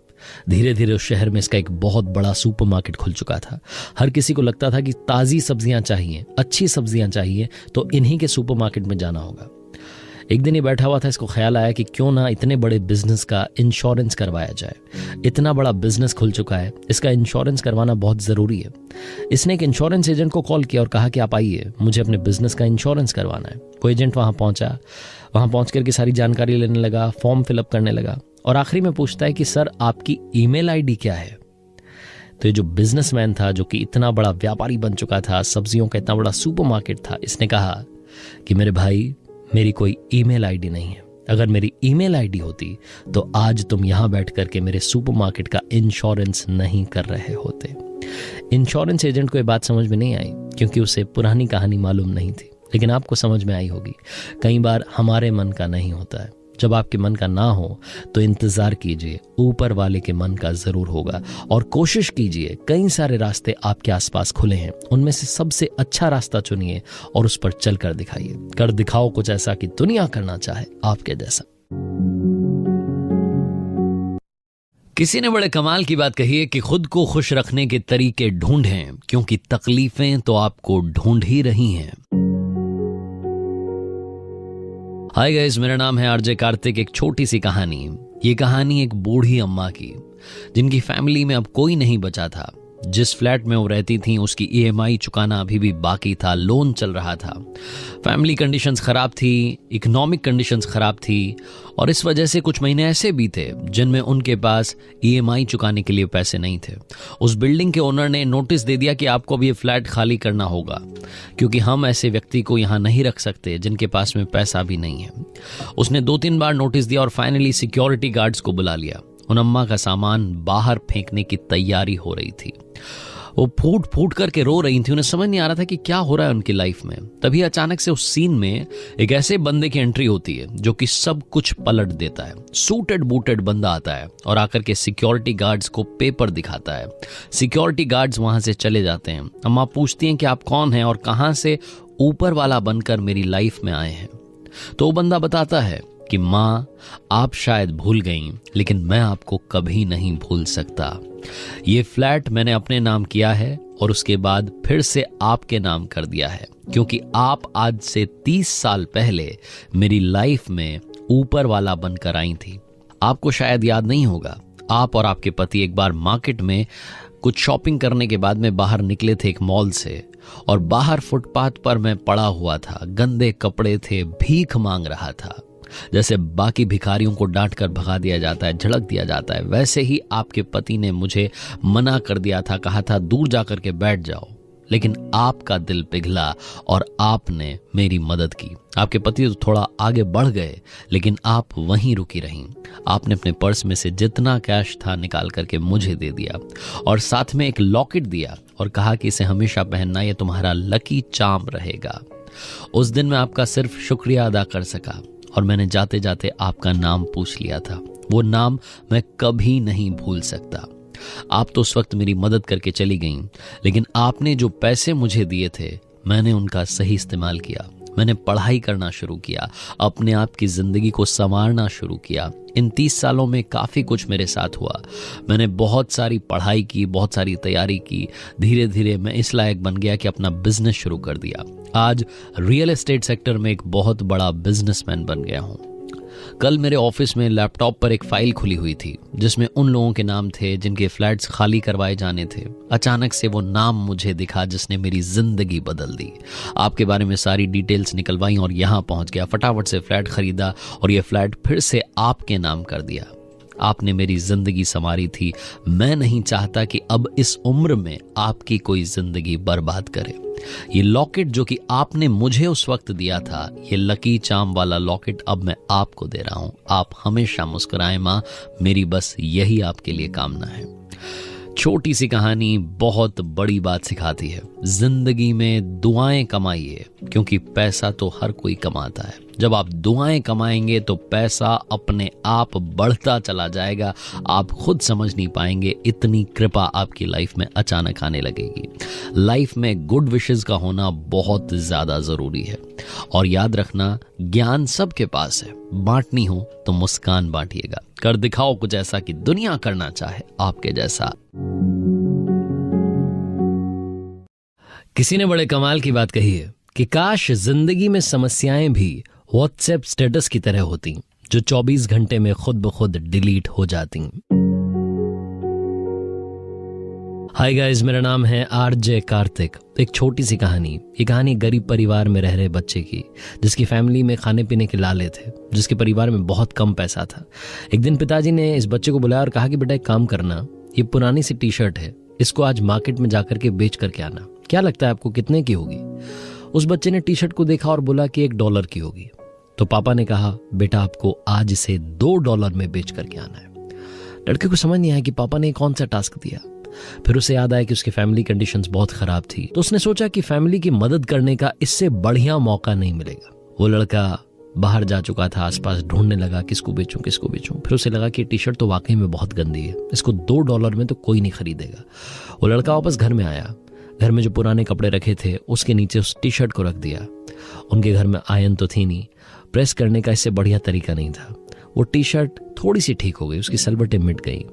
[SPEAKER 2] धीरे धीरे उस शहर में इसका एक बहुत बड़ा सुपरमार्केट खुल चुका था। हर किसी को लगता था कि ताजी सब्जियां चाहिए, अच्छी सब्जियां चाहिए तो इन्हीं के सुपरमार्केट में जाना होगा। एक दिन ही बैठा हुआ था, इसको ख्याल आया कि क्यों ना इतने बड़े बिजनेस का इंश्योरेंस करवाया जाए। इतना बड़ा बिजनेस खुल चुका है, इसका इंश्योरेंस करवाना बहुत ज़रूरी है। इसने एक इंश्योरेंस एजेंट को कॉल किया और कहा कि आप आइए, मुझे अपने बिजनेस का इंश्योरेंस करवाना है। वो एजेंट वहाँ पहुँचा। वहाँ पहुँच करके सारी जानकारी लेने लगा, फॉर्म फिलअप करने लगा और आखिरी में पूछता है कि सर आपकी ईमेल आईडी क्या है। तो ये जो बिजनेसमैन था, जो कि इतना बड़ा व्यापारी बन चुका था, सब्जियों का इतना बड़ा सुपरमार्केट था, इसने कहा कि मेरे भाई मेरी कोई ईमेल आईडी नहीं है। अगर मेरी ईमेल आईडी होती तो आज तुम यहां बैठ करके मेरे सुपरमार्केट का इंश्योरेंस नहीं कर रहे होते। इंश्योरेंस एजेंट को ये बात समझ में नहीं आई क्योंकि उसे पुरानी कहानी मालूम नहीं थी, लेकिन आपको समझ में आई होगी। कई बार हमारे मन का नहीं होता है। जब आपके मन का ना हो तो इंतजार कीजिए, ऊपर वाले के मन का जरूर होगा। और कोशिश कीजिए, कई सारे रास्ते आपके आसपास खुले हैं, उनमें से सबसे अच्छा रास्ता चुनिए और उस पर चल कर दिखाइए। कर दिखाओ कुछ ऐसा कि दुनिया करना चाहे आपके जैसा। किसी ने बड़े कमाल की बात कही है कि खुद को खुश रखने के तरीके ढूंढें, क्योंकि तकलीफें तो आपको ढूंढ ही रही हैं। हाय गाइस, मेरा नाम है आरजे कार्तिक। एक छोटी सी कहानी। ये कहानी एक बूढ़ी अम्मा की, जिनकी फैमिली में अब कोई नहीं बचा था। जिस फ्लैट में वो रहती थी उसकी ईएमआई चुकाना अभी भी बाकी था, लोन चल रहा था। फैमिली कंडीशंस खराब थी, इकोनॉमिक कंडीशंस खराब थी, और इस वजह से कुछ महीने ऐसे भी थे जिनमें उनके पास ईएमआई चुकाने के लिए पैसे नहीं थे। उस बिल्डिंग के ओनर ने नोटिस दे दिया कि आपको अब ये फ्लैट खाली करना होगा, क्योंकि हम ऐसे व्यक्ति को यहाँ नहीं रख सकते जिनके पास में पैसा भी नहीं है। उसने 2-3 बार नोटिस दिया और फाइनली सिक्योरिटी गार्ड्स को बुला लिया। उन अम्मा का सामान बाहर फेंकने की तैयारी हो रही थी। वो फूट फूट करके रो रही थी। उन्हें समझ नहीं आ रहा था कि क्या हो रहा है उनकी लाइफ में। तभी अचानक से उस सीन में एक ऐसे बंदे की एंट्री होती है जो कि सब कुछ पलट देता है। सूटेड बूटेड बंदा आता है और आकर के सिक्योरिटी गार्ड्स को पेपर दिखाता है। सिक्योरिटी गार्ड्स वहां से चले जाते हैं। अम्मा पूछती हैं कि आप कौन हैं और कहां से ऊपर वाला बनकर मेरी लाइफ में आए हैं। तो वो बंदा बताता है कि माँ, आप शायद भूल गईं, लेकिन मैं आपको कभी नहीं भूल सकता। ये फ्लैट मैंने अपने नाम किया है और उसके बाद फिर से आपके नाम कर दिया है, क्योंकि आप आज से 30 साल पहले मेरी लाइफ में ऊपर वाला बनकर आई थी। आपको शायद याद नहीं होगा, आप और आपके पति एक बार मार्केट में कुछ शॉपिंग करने के बाद में बाहर निकले थे एक मॉल से, और बाहर फुटपाथ पर मैं पड़ा हुआ था। गंदे कपड़े थे, भीख मांग रहा था। जैसे बाकी भिखारियों को डांट कर भगा दिया जाता है, झड़क दिया जाता है, वैसे ही आपके पति ने मुझे मना कर दिया था, कहा था दूर जाकर के बैठ जाओ। लेकिन आपका दिल पिघला और आपने मेरी मदद की। आपके पति तो थोड़ा आगे बढ़ गए, लेकिन आप वहीं रुकी रहीं। आपने अपने पर्स में से जितना कैश था निकाल करके मुझे दे दिया, और साथ में एक लॉकेट दिया और कहा कि इसे हमेशा पहनना, ये तुम्हारा लकी चार्म रहेगा। उस दिन मैं आपका सिर्फ शुक्रिया अदा कर सका, और मैंने जाते जाते आपका नाम पूछ लिया था। वो नाम मैं कभी नहीं भूल सकता। आप तो उस वक्त मेरी मदद करके चली गईं, लेकिन आपने जो पैसे मुझे दिए थे मैंने उनका सही इस्तेमाल किया। मैंने पढ़ाई करना शुरू किया, अपने आप की जिंदगी को संवारना शुरू किया। इन 30 सालों में काफ़ी कुछ मेरे साथ हुआ। मैंने बहुत सारी पढ़ाई की, बहुत सारी तैयारी की। धीरे धीरे मैं इस लायक बन गया कि अपना बिजनेस शुरू कर दिया। आज रियल एस्टेट सेक्टर में एक बहुत बड़ा बिजनेसमैन बन गया हूँ। कल मेरे ऑफिस में लैपटॉप पर एक फाइल खुली हुई थी जिसमें उन लोगों के नाम थे जिनके फ्लैट्स खाली करवाए जाने थे। अचानक से वो नाम मुझे दिखा जिसने मेरी जिंदगी बदल दी। आपके बारे में सारी डिटेल्स निकलवाई और यहाँ पहुंच गया। फटाफट से फ्लैट खरीदा और ये फ्लैट फिर से आपके नाम कर दिया। आपने मेरी जिंदगी संवारी थी। मैं नहीं चाहता कि अब इस उम्र में आपकी कोई जिंदगी बर्बाद करे। ये लॉकेट जो कि आपने मुझे उस वक्त दिया था, ये लकी चार्म वाला लॉकेट अब मैं आपको दे रहा हूं। आप हमेशा मुस्कुराएं मां, मेरी बस यही आपके लिए कामना है। छोटी सी कहानी बहुत बड़ी बात सिखाती है। जिंदगी में दुआएं कमाइए, क्योंकि पैसा तो हर कोई कमाता है। जब आप दुआएं कमाएंगे तो पैसा अपने आप बढ़ता चला जाएगा। आप खुद समझ नहीं पाएंगे, इतनी कृपा आपकी लाइफ में अचानक आने लगेगी। लाइफ में गुड विशेस का होना बहुत ज्यादा जरूरी है। और याद रखना, ज्ञान सबके पास है, बांटनी हो तो मुस्कान बांटिएगा। कर दिखाओ कुछ ऐसा कि दुनिया करना चाहे आपके जैसा। किसी ने बड़े कमाल की बात कही है कि काश जिंदगी में समस्याएं भी व्हाट्सएप स्टेटस की तरह होती, जो 24 घंटे में खुद ब खुद डिलीट हो जाती। हाय गाइस, मेरा नाम है आरजे कार्तिक। एक छोटी सी कहानी। ये कहानी गरीब परिवार में रह रहे बच्चे की, जिसकी फैमिली में खाने पीने के लाले थे, जिसके परिवार में बहुत कम पैसा था। एक दिन पिताजी ने इस बच्चे को बुलाया और कहा कि बेटा एक काम करना, ये पुरानी सी टी शर्ट है, इसको आज मार्केट में जाकर के बेच करके आना। क्या लगता है आपको कितने की होगी? उस बच्चे ने टी शर्ट को देखा और बोला कि $1 की होगी। तो पापा ने कहा बेटा आपको आज इसे $2 में बेच करके आना है। लड़के को समझ नहीं आया कि पापा ने कौन सा टास्क दिया। फिर उसे याद आया कि उसकी फैमिली कंडीशंस बहुत खराब थी, तो उसने सोचा कि फैमिली की मदद करने का इससे बढ़िया मौका नहीं मिलेगा। वो लड़का बाहर जा चुका था, आसपास ढूंढने लगा किसको बेचूं किसको बेचूं। फिर उसे लगा कि टी शर्ट तो वाकई में बहुत गंदी है, इसको $2 में तो कोई नहीं खरीदेगा। वो लड़का वापस घर में आया। घर में जो पुराने कपड़े रखे थे उसके नीचे उस टी शर्ट को रख दिया। उनके घर में आयरन तो थी नहीं, प्रेस करने का इससे बढ़िया तरीका नहीं था। वो टी शर्ट थोड़ी सी ठीक हो गई, उसकी सलवटें मिट गई।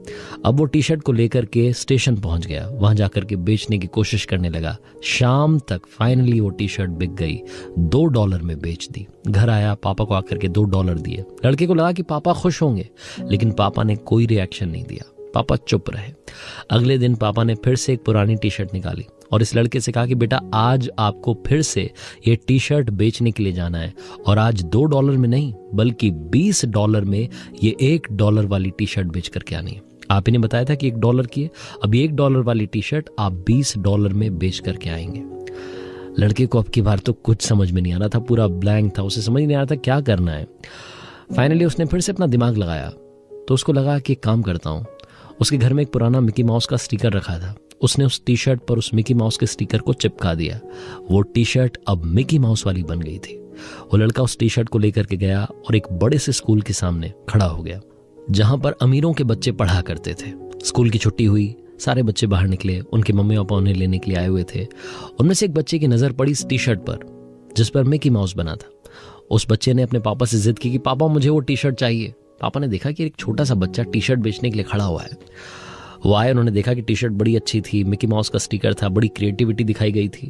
[SPEAKER 2] अब वो टी शर्ट को लेकर के स्टेशन पहुंच गया, वहां जाकर के बेचने की कोशिश करने लगा। शाम तक फाइनली वो टी शर्ट बिक गई, $2 में बेच दी। घर आया, पापा को आकर के $2 दिए। लड़के को लगा कि पापा खुश होंगे, लेकिन पापा ने कोई रिएक्शन नहीं दिया, पापा चुप रहे। अगले दिन पापा ने फिर से एक पुरानी टी शर्ट निकाली और इस लड़के से कहा कि बेटा आज आपको फिर से ये टी शर्ट बेचने के लिए जाना है, और आज $2 में नहीं बल्कि $20 में ये $1 वाली टी शर्ट बेच करके आनी है। आप ही ने बताया था कि $1 की है, अब $1 वाली टी शर्ट आप $20 में बेच करके आएंगे। लड़के को अब की बार तो कुछ समझ में नहीं आ रहा था, पूरा ब्लैंक था, उसे समझ नहीं आ रहा था क्या करना है। फाइनली उसने फिर से अपना दिमाग लगाया, तो उसको लगा कि एक काम करता हूँ। उसके घर में एक पुराना मिकी माउस का स्टिकर रखा था, उसने उस टी शर्ट पर उस मिकी माउस के स्टिकर को चिपका दिया। वो टी शर्ट अब मिकी माउस वाली बन गई थी। वो लड़का उस टी शर्ट को लेकर के गया और एक बड़े से स्कूल के सामने खड़ा हो गया, जहां पर अमीरों के बच्चे पढ़ा करते थे। स्कूल की छुट्टी हुई, सारे बच्चे बाहर निकले, उनके मम्मी पापा उन्हें लेने के लिए आए हुए थे। उनमें से एक बच्चे की नजर पड़ी इस टी शर्ट पर जिस पर मिकी माउस बना था। उस बच्चे ने अपने पापा से जिद की कि पापा मुझे वो टी शर्ट चाहिए। पापा ने देखा कि एक छोटा सा बच्चा टी शर्ट बेचने के लिए खड़ा हुआ है। वो आए, उन्होंने देखा कि टी शर्ट बड़ी अच्छी थी, मिकी माउस का स्टिकर था, बड़ी क्रिएटिविटी दिखाई गई थी,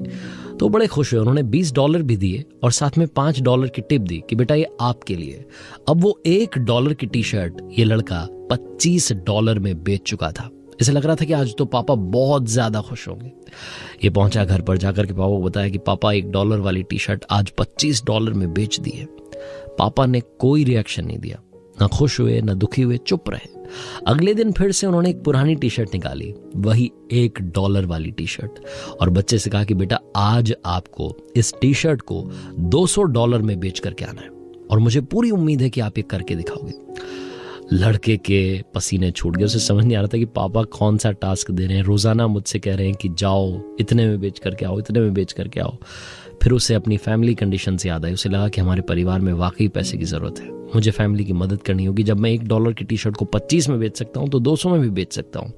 [SPEAKER 2] तो बड़े खुश हुए। उन्होंने $20 भी दिए और साथ में $5 की टिप दी कि बेटा ये आपके लिए। अब वो $1 की टी शर्ट ये लड़का $25 में बेच चुका था। इसे लग रहा था कि आज तो पापा बहुत ज्यादा खुश होंगे। ये पहुंचा घर पर, जाकर के पापा को बताया कि पापा $1 वाली टी शर्ट आज $25 में बेच दी है। पापा ने कोई रिएक्शन नहीं दिया, ना खुश हुए ना दुखी हुए, चुप रहे। अगले दिन फिर से उन्होंने एक पुरानी टी शर्ट निकाली, वही $1 वाली टी शर्ट, और बच्चे से कहा कि बेटा आज आपको इस टी शर्ट को $200 में बेच करके आना है, और मुझे पूरी उम्मीद है कि आप ये करके दिखाओगे। लड़के के पसीने छूट गए, उसे समझ नहीं आ रहा था कि पापा कौन सा टास्क दे रहे हैं। रोजाना मुझसे कह रहे हैं कि जाओ इतने में बेच करके आओ, इतने में बेच करके आओ। फिर उसे अपनी फैमिली कंडीशन से याद आई। उसे लगा कि हमारे परिवार में वाकई पैसे की जरूरत है, मुझे फैमिली की मदद करनी होगी। जब मैं $1 की टी शर्ट को 25 में बेच सकता हूँ तो 200 में भी बेच सकता हूँ।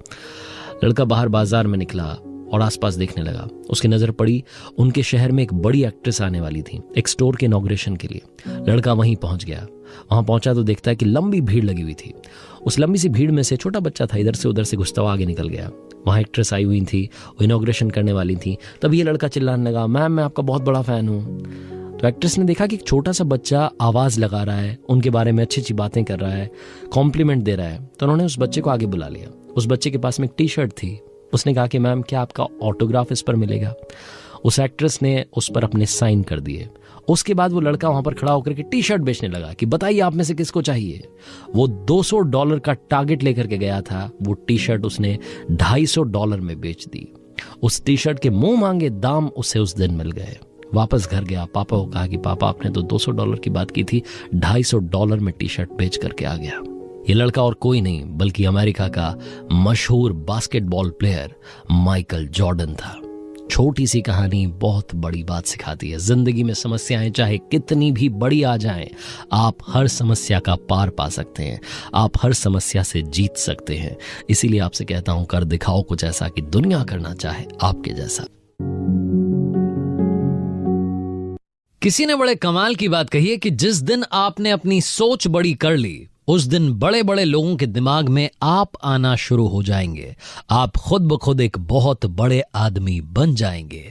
[SPEAKER 2] लड़का बाहर बाजार में निकला और आसपास देखने लगा। उसकी नजर पड़ी उनके शहर में एक बड़ी एक्ट्रेस आने वाली थी एक स्टोर के इनॉग्रेशन के लिए। लड़का वहीं पहुंच गया। वहां पहुंचा तो देखता है कि लंबी भीड़ लगी हुई थी। उस लंबी सी भीड़ में से छोटा बच्चा था, इधर से उधर से घुसता हुआ आगे निकल गया। वहां एक्ट्रेस आई हुई थी, वो इनॉग्रेशन करने वाली थी। तब ये लड़का चिल्लाने लगा, मैम मैं आपका बहुत बड़ा फैन हूँ। तो एक्ट्रेस ने देखा कि एक छोटा सा बच्चा आवाज लगा रहा है, उनके बारे में अच्छी अच्छी बातें कर रहा है, कॉम्प्लीमेंट दे रहा है। तो उन्होंने उस बच्चे को आगे बुला लिया। उस बच्चे के पास में एक टी शर्ट थी। उसने कहा कि मैम क्या आपका ऑटोग्राफ इस पर मिलेगा। उस एक्ट्रेस ने उस पर अपने साइन कर दिए। उसके बाद वो लड़का वहां पर खड़ा होकर के टी शर्ट बेचने लगा कि बताइए आप में से किसको चाहिए। वो $200 का टारगेट लेकर के गया था। वो टी शर्ट उसने $250 में बेच दी। उस टी शर्ट के मुंह मांगे दाम उसे उस दिन मिल गए। वापस घर गया, पापा को कहा कि पापा आपने तो $200 की बात की थी, $250 में टी शर्ट बेच करके आ गया। ये लड़का और कोई नहीं बल्कि अमेरिका का मशहूर बास्केटबॉल प्लेयर माइकल जॉर्डन था। छोटी सी कहानी बहुत बड़ी बात सिखाती है। जिंदगी में समस्याएं चाहे कितनी भी बड़ी आ जाएं, आप हर समस्या का पार पा सकते हैं, आप हर समस्या से जीत सकते हैं। इसीलिए आपसे कहता हूं, कर दिखाओ कुछ ऐसा कि दुनिया करना चाहे आपके जैसा। किसी ने बड़े कमाल की बात कही है कि जिस दिन आपने अपनी सोच बड़ी कर ली, उस दिन बड़े बड़े लोगों के दिमाग में आप आना शुरू हो जाएंगे। आप खुद ब खुद एक बहुत बड़े आदमी बन जाएंगे।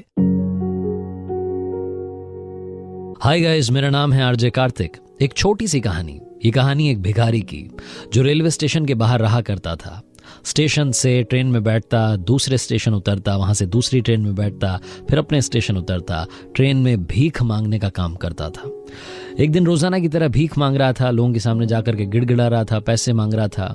[SPEAKER 2] हाय गाइस, मेरा नाम है आरजे कार्तिक। एक छोटी सी कहानी। ये कहानी एक भिखारी की जो रेलवे स्टेशन के बाहर रहा करता था। स्टेशन से ट्रेन में बैठता, दूसरे स्टेशन उतरता, वहां से दूसरी ट्रेन में बैठता, फिर अपने स्टेशन उतरता, ट्रेन में भीख मांगने का काम करता था। एक दिन रोजाना की तरह भीख मांग रहा था, लोगों के सामने जाकर के गिड़गिड़ा रहा था, पैसे मांग रहा था।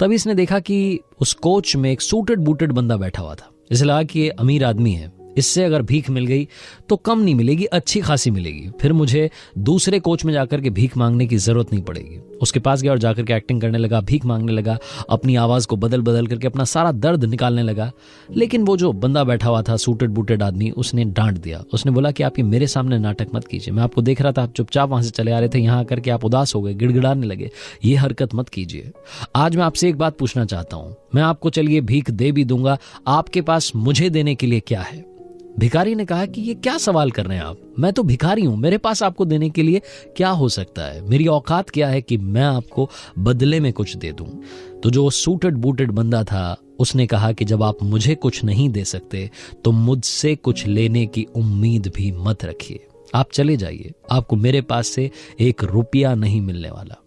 [SPEAKER 2] तभी इसने देखा कि उस कोच में एक सूटेड बूटेड बंदा बैठा हुआ था। इसे लगा कि ये अमीर आदमी है, इससे अगर भीख मिल गई तो कम नहीं मिलेगी, अच्छी खासी मिलेगी, फिर मुझे दूसरे कोच में जाकर के भीख मांगने की जरूरत नहीं पड़ेगी। उसके पास गया और जाकर के एक्टिंग करने लगा, भीख मांगने लगा, अपनी आवाज को बदल बदल करके अपना सारा दर्द निकालने लगा। लेकिन वो जो बंदा बैठा हुआ था, सूटेड बूटेड आदमी, उसने डांट दिया। उसने बोला कि आप ये मेरे सामने नाटक मत कीजिए, मैं आपको देख रहा था, आप चुपचाप वहां से चले आ रहे थे, यहाँ आकर के आप उदास हो गए, गिड़गिड़ाने लगे, ये हरकत मत कीजिए। आज मैं आपसे एक बात पूछना चाहता हूं, मैं आपको चलिए भीख दे भी दूंगा, आपके पास मुझे देने के लिए क्या है? भिखारी ने कहा कि ये क्या सवाल कर रहे हैं आप, मैं तो भिखारी हूं, मेरे पास आपको देने के लिए क्या हो सकता है, मेरी औकात क्या है कि मैं आपको बदले में कुछ दे दूं। तो जो सूटेड बूटेड बंदा था उसने कहा कि जब आप मुझे कुछ नहीं दे सकते तो मुझसे कुछ लेने की उम्मीद भी मत रखिए, आप चले जाइए, आपको मेरे पास से 1 रुपया नहीं मिलने वाला।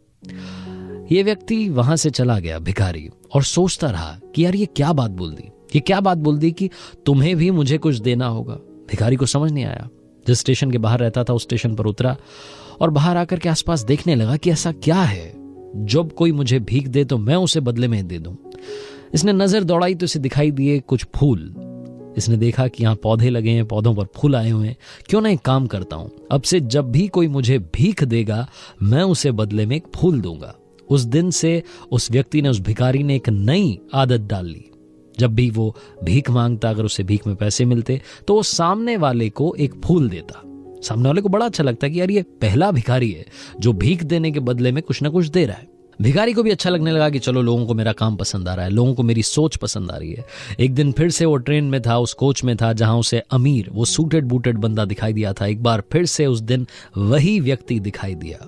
[SPEAKER 2] ये व्यक्ति वहां से चला गया भिखारी, और सोचता रहा कि यार ये क्या बात बोल दी, ये क्या बात बोल दी कि तुम्हें भी मुझे कुछ देना होगा। भिखारी को समझ नहीं आया। जिस स्टेशन के बाहर रहता था उस स्टेशन पर उतरा और बाहर आकर के आसपास देखने लगा कि ऐसा क्या है, जब कोई मुझे भीख दे तो मैं उसे बदले में दे दूं। इसने नजर दौड़ाई तो इसे दिखाई दिए कुछ फूल। इसने देखा कि यहाँ पौधे लगे हैं, पौधों पर फूल आए हुए हैं, क्यों ना एक काम करता हूं, अब से जब भी कोई मुझे भीख देगा मैं उसे बदले में एक फूल दूंगा। उस दिन से उस व्यक्ति ने, उस भिखारी ने एक नई आदत डाल ली। जब भी वो भीख मांगता, अगर उसे भीख में पैसे मिलते तो वो सामने वाले को एक फूल देता। सामने वाले को बड़ा अच्छा लगता कि यार ये पहला भिखारी है जो भीख देने के बदले में कुछ ना कुछ दे रहा है। भिखारी को भी अच्छा लगने लगा कि चलो लोगों को मेरा काम पसंद आ रहा है, लोगों को मेरी सोच पसंद आ रही है। एक दिन फिर से वो ट्रेन में था, उस कोच में था जहां उसे अमीर, वो सूटेड बूटेड बंदा दिखाई दिया था। एक बार फिर से उस दिन वही व्यक्ति दिखाई दिया।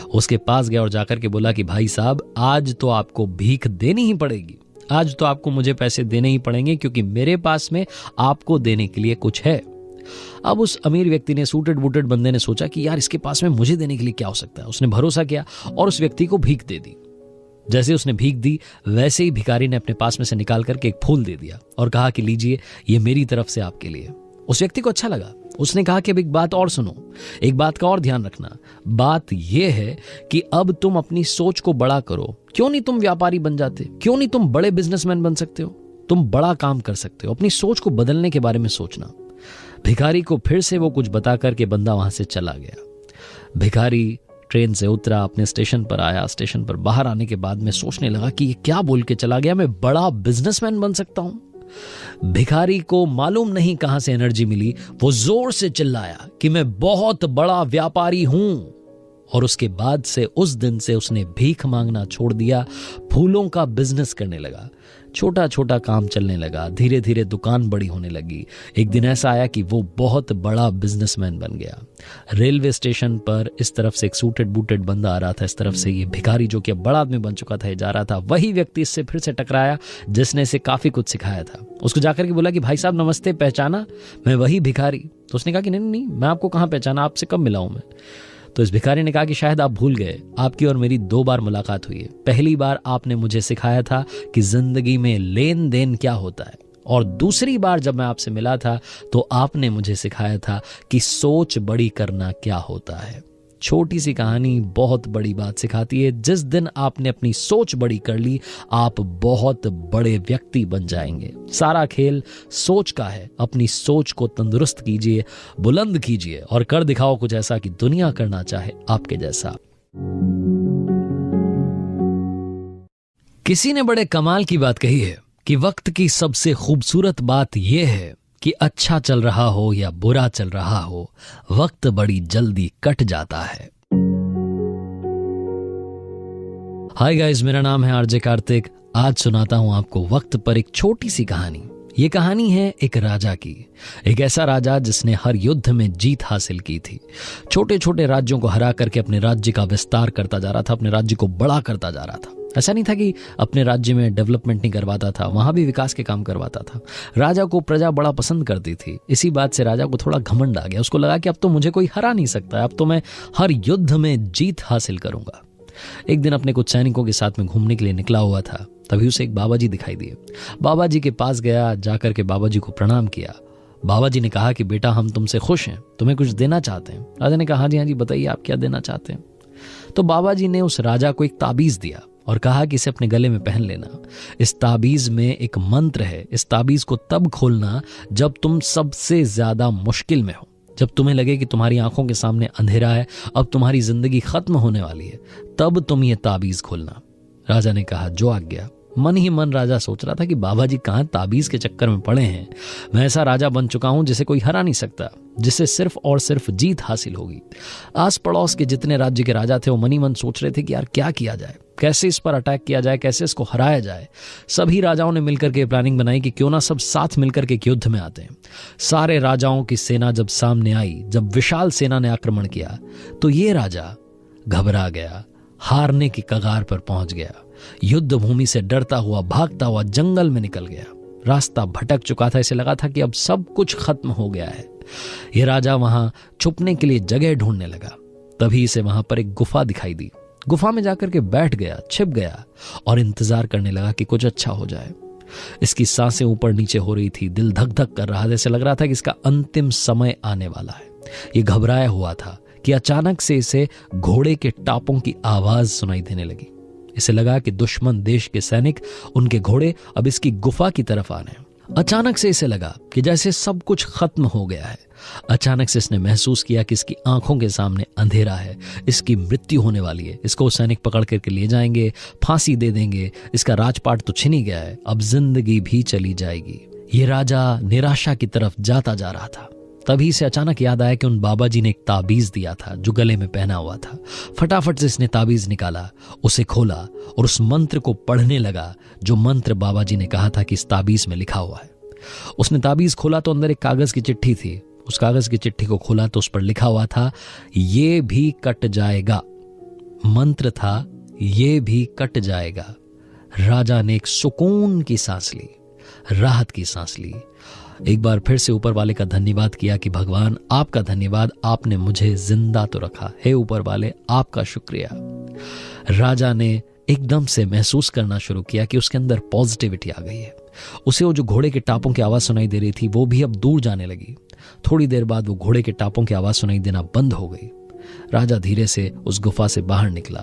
[SPEAKER 2] उसके पास गया और जाकर के बोला कि भाई साहब, आज तो आपको भीख देनी ही पड़ेगी, आज तो आपको मुझे पैसे देने ही पड़ेंगे क्योंकि मेरे पास में आपको देने के लिए कुछ है। अब उस अमीर व्यक्ति ने, सूटेड बूटेड बंदे ने सोचा कि यार इसके पास में मुझे देने के लिए क्या हो सकता है। उसने भरोसा किया और उस व्यक्ति को भीख दे दी। जैसे उसने भीख दी वैसे ही भिखारी ने अपने पास में से निकाल करके एक फूल दे दिया और कहा कि लीजिए, ये मेरी तरफ से आपके लिए। उस व्यक्ति को अच्छा लगा। उसने कहा कि अब एक बात और सुनो, एक बात का और ध्यान रखना। बात यह है कि अब तुम अपनी सोच को बड़ा करो। क्यों नहीं तुम व्यापारी बन जाते, क्यों नहीं तुम बड़े बिजनेसमैन बन सकते हो, तुम बड़ा काम कर सकते हो। अपनी सोच को बदलने के बारे में सोचना। भिखारी को फिर से वो कुछ बता करके बंदा वहां से चला गया। भिखारी ट्रेन से उतरा, अपने स्टेशन पर आया। स्टेशन पर बाहर आने के बाद में सोचने लगा कि ये क्या बोल के चला गया, मैं बड़ा बिजनेसमैन बन सकता हूं। भिखारी को मालूम नहीं कहां से एनर्जी मिली, वो जोर से चिल्लाया कि मैं बहुत बड़ा व्यापारी हूं। और उसके बाद से, उस दिन से उसने भीख मांगना छोड़ दिया, फूलों का बिजनेस करने लगा। छोटा छोटा काम चलने लगा, धीरे धीरे दुकान बड़ी होने लगी। एक दिन ऐसा आया कि वो बहुत बड़ा बिजनेसमैन बन गया। रेलवे स्टेशन पर इस तरफ से एक सूटेड बूटेड बंदा आ रहा था, इस तरफ से ये भिखारी जो कि अब बड़ा आदमी बन चुका था ये जा रहा था। वही व्यक्ति इससे फिर से टकराया जिसने इसे काफी कुछ सिखाया था। उसको जाकर के बोला कि भाई साहब नमस्ते, पहचाना, मैं वही भिखारी। तो उसने कहा कि नहीं नहीं, मैं आपको कहाँ पहचाना, आपसे कब मिला हूं मैं। तो इस भिखारी ने कहा कि शायद आप भूल गए, आपकी और मेरी 2 बार मुलाकात हुई है। पहली बार आपने मुझे सिखाया था कि जिंदगी में लेन देन क्या होता है, और दूसरी बार जब मैं आपसे मिला था तो आपने मुझे सिखाया था कि सोच बड़ी करना क्या होता है। छोटी सी कहानी बहुत बड़ी बात सिखाती है। जिस दिन आपने अपनी सोच बड़ी कर ली, आप बहुत बड़े व्यक्ति बन जाएंगे। सारा खेल सोच का है। अपनी सोच को तंदुरुस्त कीजिए, बुलंद कीजिए और कर दिखाओ कुछ ऐसा कि दुनिया करना चाहे आपके जैसा। किसी ने बड़े कमाल की बात कही है कि वक्त की सबसे खूबसूरत बात यह है कि अच्छा चल रहा हो या बुरा चल रहा हो, वक्त बड़ी जल्दी कट जाता है। हाय गाइस, मेरा नाम है आरजे कार्तिक। आज सुनाता हूं आपको वक्त पर एक छोटी सी कहानी। ये कहानी है एक राजा की। एक ऐसा राजा जिसने हर युद्ध में जीत हासिल की थी। छोटे छोटे राज्यों को हरा करके अपने राज्य का विस्तार करता जा रहा था, अपने राज्य को बड़ा करता जा रहा था। ऐसा नहीं था कि अपने राज्य में डेवलपमेंट नहीं करवाता था, वहां भी विकास के काम करवाता था। राजा को प्रजा बड़ा पसंद करती थी। इसी बात से राजा को थोड़ा घमंड आ गया। उसको लगा कि अब तो मुझे कोई हरा नहीं सकता, अब तो मैं हर युद्ध में जीत हासिल करूंगा। एक दिन अपने कुछ सैनिकों के साथ में घूमने के लिए निकला हुआ था, तभी उसे एक बाबा जी दिखाई दिए। बाबा जी के पास गया, जाकर के बाबा जी को प्रणाम किया। बाबा जी ने कहा कि बेटा, हम तुमसे खुश हैं, तुम्हें कुछ देना चाहते हैं। राजा ने कहा हाँ जी बताइए, आप क्या देना चाहते हैं। तो बाबा जी ने उस राजा को एक ताबीज दिया और कहा कि इसे अपने गले में पहन लेना। इस ताबीज में एक मंत्र है। इस ताबीज को तब खोलना जब तुम सबसे ज्यादा मुश्किल में हो, जब तुम्हें लगे कि तुम्हारी आंखों के सामने अंधेरा है, अब तुम्हारी जिंदगी खत्म होने वाली है, तब तुम ये ताबीज खोलना। राजा ने कहा जो आज्ञा। मन ही मन राजा सोच रहा था कि बाबा जी कहाँ ताबीज के चक्कर में पड़े हैं। मैं ऐसा राजा बन चुका हूं जिसे कोई हरा नहीं सकता, जिससे सिर्फ और सिर्फ जीत हासिल होगी। आस पड़ोस के जितने राज्य के राजा थे वो मन ही मन सोच रहे थे कि यार क्या किया जाए, कैसे इस पर अटैक किया जाए, कैसे इसको हराया जाए। सभी राजाओं ने मिलकर के प्लानिंग बनाई कि क्यों ना सब साथ मिलकर के युद्ध में आते हैं। सारे राजाओं की सेना जब सामने आई, जब विशाल सेना ने आक्रमण किया, तो ये राजा घबरा गया, हारने की कगार पर पहुंच गया। युद्ध भूमि से डरता हुआ भागता हुआ जंगल में निकल गया। रास्ता भटक चुका था, इसे लगा था कि अब सब कुछ खत्म हो गया है। यह राजा वहां छुपने के लिए जगह ढूंढने लगा। तभी इसे वहां पर एक गुफा दिखाई दी। गुफा में जाकर के बैठ गया, छिप गया और इंतजार करने लगा कि कुछ अच्छा हो जाए। इसकी सांसें ऊपर नीचे हो रही थी, दिल धक धक कर रहा था, जैसे लग रहा था कि इसका अंतिम समय आने वाला है। ये घबराया हुआ था कि अचानक से इसे घोड़े के टापों की आवाज सुनाई देने लगी। इसे लगा कि दुश्मन देश के सैनिक, उनके घोड़े अब इसकी गुफा की तरफ आ रहे हैं। अचानक से इसे लगा कि जैसे सब कुछ खत्म हो गया है। अचानक से इसने महसूस किया कि इसकी आंखों के सामने अंधेरा है, इसकी मृत्यु होने वाली है। इसको सैनिक पकड़ करके ले जाएंगे, फांसी दे देंगे, इसका राजपाट तो छिन ही गया है, अब जिंदगी भी चली जाएगी। ये राजा निराशा की तरफ जाता जा रहा था। तभी से अचानक याद आया कि उन बाबा जी ने एक ताबीज दिया था जो गले में पहना हुआ था। फटाफट से इसने ताबीज निकाला, उसे खोला और उस मंत्र को पढ़ने लगा जो मंत्र बाबा जी ने कहा था कि इस ताबीज में लिखा हुआ है। उसने ताबीज खोला तो अंदर एक कागज की चिट्ठी थी। उस कागज की चिट्ठी को खोला तो उस पर लिखा हुआ था, ये भी कट जाएगा। मंत्र था, ये भी कट जाएगा। राजा ने एक सुकून की सांस ली, राहत की सांस ली। एक बार फिर से ऊपर वाले का धन्यवाद किया कि भगवान आपका धन्यवाद, आपने मुझे जिंदा तो रखा। हे ऊपर वाले, आपका शुक्रिया। राजा ने एकदम से महसूस करना शुरू किया कि उसके अंदर पॉजिटिविटी आ गई है। उसे वो जो घोड़े के टापों की आवाज सुनाई दे रही थी वो भी अब दूर जाने लगी। थोड़ी देर बाद वो घोड़े के टापों की आवाज सुनाई देना बंद हो गई। राजा धीरे से उस गुफा से बाहर निकला,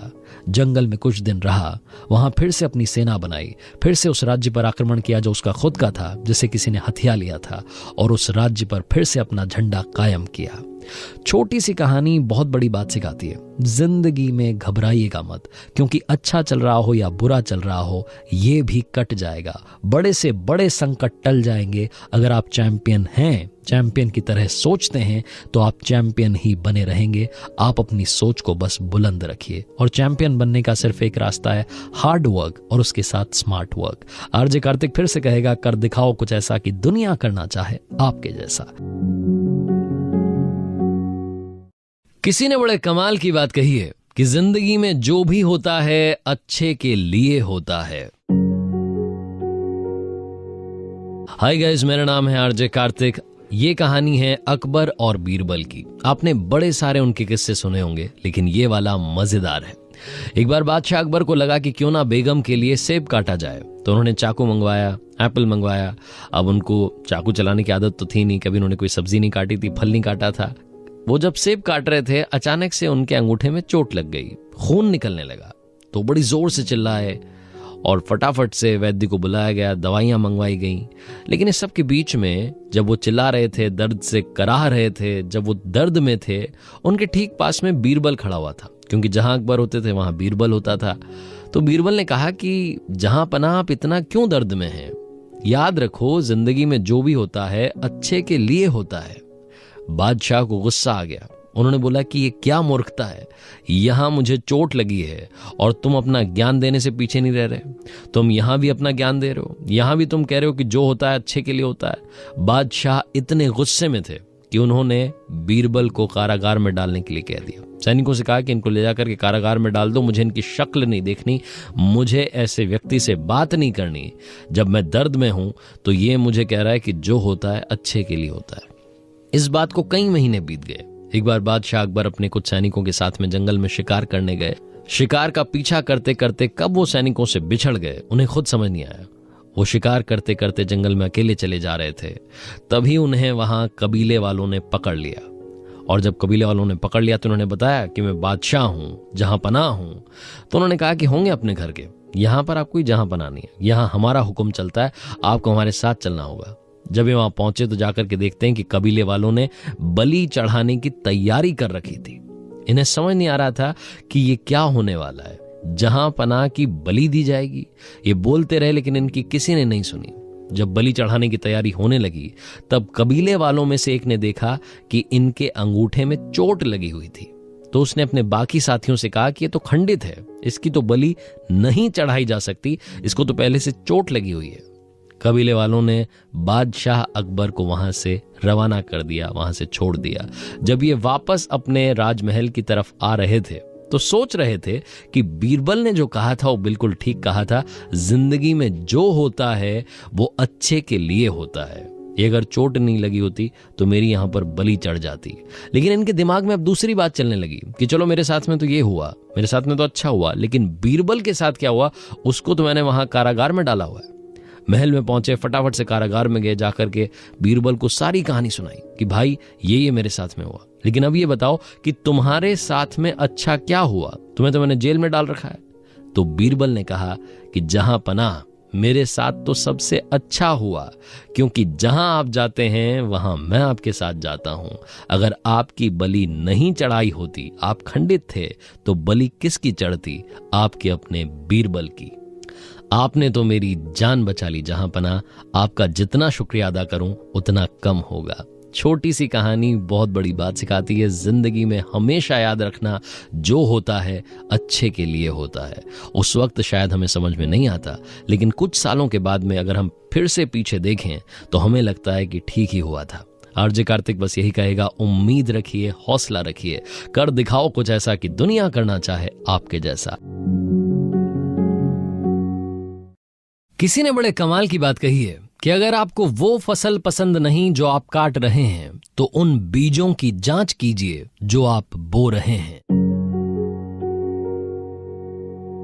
[SPEAKER 2] जंगल में कुछ दिन रहा, वहां फिर से अपनी सेना बनाई, फिर से उस राज्य पर आक्रमण किया जो उसका खुद का था, जिसे किसी ने हथिया लिया था, और उस राज्य पर फिर से अपना झंडा कायम किया। छोटी सी कहानी बहुत बड़ी बात सिखाती है। जिंदगी में घबराइएगा मत, क्योंकि अच्छा चल रहा हो या बुरा चल रहा हो, ये भी कट जाएगा। बड़े से बड़े संकट टल जाएंगे। अगर आप चैंपियन हैं, चैंपियन की तरह सोचते हैं, तो आप चैंपियन ही बने रहेंगे। आप अपनी सोच को बस बुलंद रखिए, और चैंपियन बनने का सिर्फ एक रास्ता है, हार्ड वर्क और उसके साथ स्मार्ट वर्क। आरजे कार्तिक फिर से कहेगा, कर दिखाओ कुछ ऐसा कि दुनिया करना चाहे आपके जैसा। किसी ने बड़े कमाल की बात कही है कि जिंदगी में जो भी होता है अच्छे के लिए होता है। हाय गाइस, मेरा नाम है आरजे कार्तिक। ये कहानी है अकबर और बीरबल की। आपने बड़े सारे उनके किस्से सुने होंगे, लेकिन ये वाला मजेदार है। एक बार बादशाह अकबर को लगा कि क्यों ना बेगम के लिए सेब काटा जाए, तो उन्होंने चाकू मंगवाया, एप्पल मंगवाया। अब उनको चाकू चलाने की आदत तो थी नहीं, कभी उन्होंने कोई सब्जी नहीं काटी थी, फल नहीं काटा था। वो जब सेब काट रहे थे, अचानक से उनके अंगूठे में चोट लग गई, खून निकलने लगा। तो बड़ी जोर से चिल्लाए और फटाफट से वैद्य को बुलाया गया, दवाइयां मंगवाई गईं। लेकिन इस सब के बीच में जब वो चिल्ला रहे थे, दर्द से कराह रहे थे, जब वो दर्द में थे, उनके ठीक पास में बीरबल खड़ा हुआ था, क्योंकि जहां अकबर होते थे वहां बीरबल होता था। तो बीरबल ने कहा कि जहां पना आप इतना क्यों दर्द में हैं? याद रखो, जिंदगी में जो भी होता है अच्छे के लिए होता है। बादशाह को गुस्सा आ गया। उन्होंने बोला कि ये क्या मूर्खता है, यहां मुझे चोट लगी है और तुम अपना ज्ञान देने से पीछे नहीं रह रहे। तुम यहां भी अपना ज्ञान दे रहे हो, यहां भी तुम कह रहे हो कि जो होता है अच्छे के लिए होता है। बादशाह इतने गुस्से में थे कि उन्होंने बीरबल को कारागार में डालने के लिए कह दिया। सैनिकों से कहा कि इनको ले जाकर के कारागार में डाल दो, मुझे इनकी शक्ल नहीं देखनी, मुझे ऐसे व्यक्ति से बात नहीं करनी। जब मैं दर्द में हूं तो ये मुझे कह रहा है कि जो होता है अच्छे के लिए होता है। इस बात को कई महीने बीत गए। एक बार बादशाह अकबर अपने कुछ सैनिकों के साथ में जंगल में शिकार करने गए। शिकार का पीछा करते करते कब वो सैनिकों से बिछड़ गए, उन्हें खुद समझ नहीं आया। वो शिकार करते करते जंगल में अकेले चले जा रहे थे। तभी उन्हें वहां कबीले वालों ने पकड़ लिया, और जब कबीले वालों ने पकड़ लिया तो उन्होंने बताया कि मैं बादशाह हूं, जहां पनाह हूं। तो उन्होंने कहा कि होंगे अपने घर के, यहां पर आपको जहां पनाह नहीं है, यहां हमारा हुक्म चलता है, आपको हमारे साथ चलना होगा। जब ये वहां पहुंचे तो जाकर के देखते हैं कि कबीले वालों ने बलि चढ़ाने की तैयारी कर रखी थी। इन्हें समझ नहीं आ रहा था कि ये क्या होने वाला है,
[SPEAKER 1] जहां पनाह की बलि दी जाएगी। ये बोलते रहे लेकिन इनकी किसी ने नहीं सुनी। जब बलि चढ़ाने की तैयारी होने लगी तब कबीले वालों में से एक ने देखा कि इनके अंगूठे में चोट लगी हुई थी, तो उसने अपने बाकी साथियों से कहा कि ये तो खंडित है, इसकी तो बलि नहीं चढ़ाई जा सकती, इसको तो पहले से चोट लगी हुई है। कबीले वालों ने बादशाह अकबर को वहां से रवाना कर दिया, वहां से छोड़ दिया। जब ये वापस अपने राजमहल की तरफ आ रहे थे तो सोच रहे थे कि बीरबल ने जो कहा था वो बिल्कुल ठीक कहा था, जिंदगी में जो होता है वो अच्छे के लिए होता है। ये अगर चोट नहीं लगी होती तो मेरी यहां पर बलि चढ़ जाती। लेकिन इनके दिमाग में अब दूसरी बात चलने लगी कि चलो मेरे साथ में तो ये हुआ, मेरे साथ में तो अच्छा हुआ, लेकिन बीरबल के साथ क्या हुआ, उसको तो मैंने वहां कारागार में डाला हुआ है। महल में पहुंचे, फटाफट से कारागार में गए, जाकर के बीरबल को सारी कहानी सुनाई कि भाई ये मेरे साथ में हुआ, लेकिन अब ये बताओ कि तुम्हारे साथ में अच्छा क्या हुआ, तुम्हें तो मैंने जेल में डाल रखा है। तो बीरबल ने कहा कि जहां पनाह, मेरे साथ तो सबसे अच्छा हुआ, क्योंकि जहां आप जाते हैं वहां मैं आपके साथ जाता हूं। अगर आपकी बलि नहीं चढ़ाई होती, आप खंडित थे, तो बलि किसकी चढ़ती? आपके अपने बीरबल की। आपने तो मेरी जान बचा ली जहां पनाह, आपका जितना शुक्रिया अदा करूं उतना कम होगा। छोटी सी कहानी बहुत बड़ी बात सिखाती है। जिंदगी में हमेशा याद रखना, जो होता है अच्छे के लिए होता है। उस वक्त शायद हमें समझ में नहीं आता, लेकिन कुछ सालों के बाद में अगर हम फिर से पीछे देखें तो हमें लगता है कि ठीक ही हुआ था। आरजे कार्तिक बस यही कहेगा, उम्मीद रखिए, हौसला रखिए, कर दिखाओ कुछ ऐसा कि दुनिया करना चाहे आपके जैसा। किसी ने बड़े कमाल की बात कही है कि अगर आपको वो फसल पसंद नहीं जो आप काट रहे हैं, तो उन बीजों की जांच कीजिए जो आप बो रहे हैं।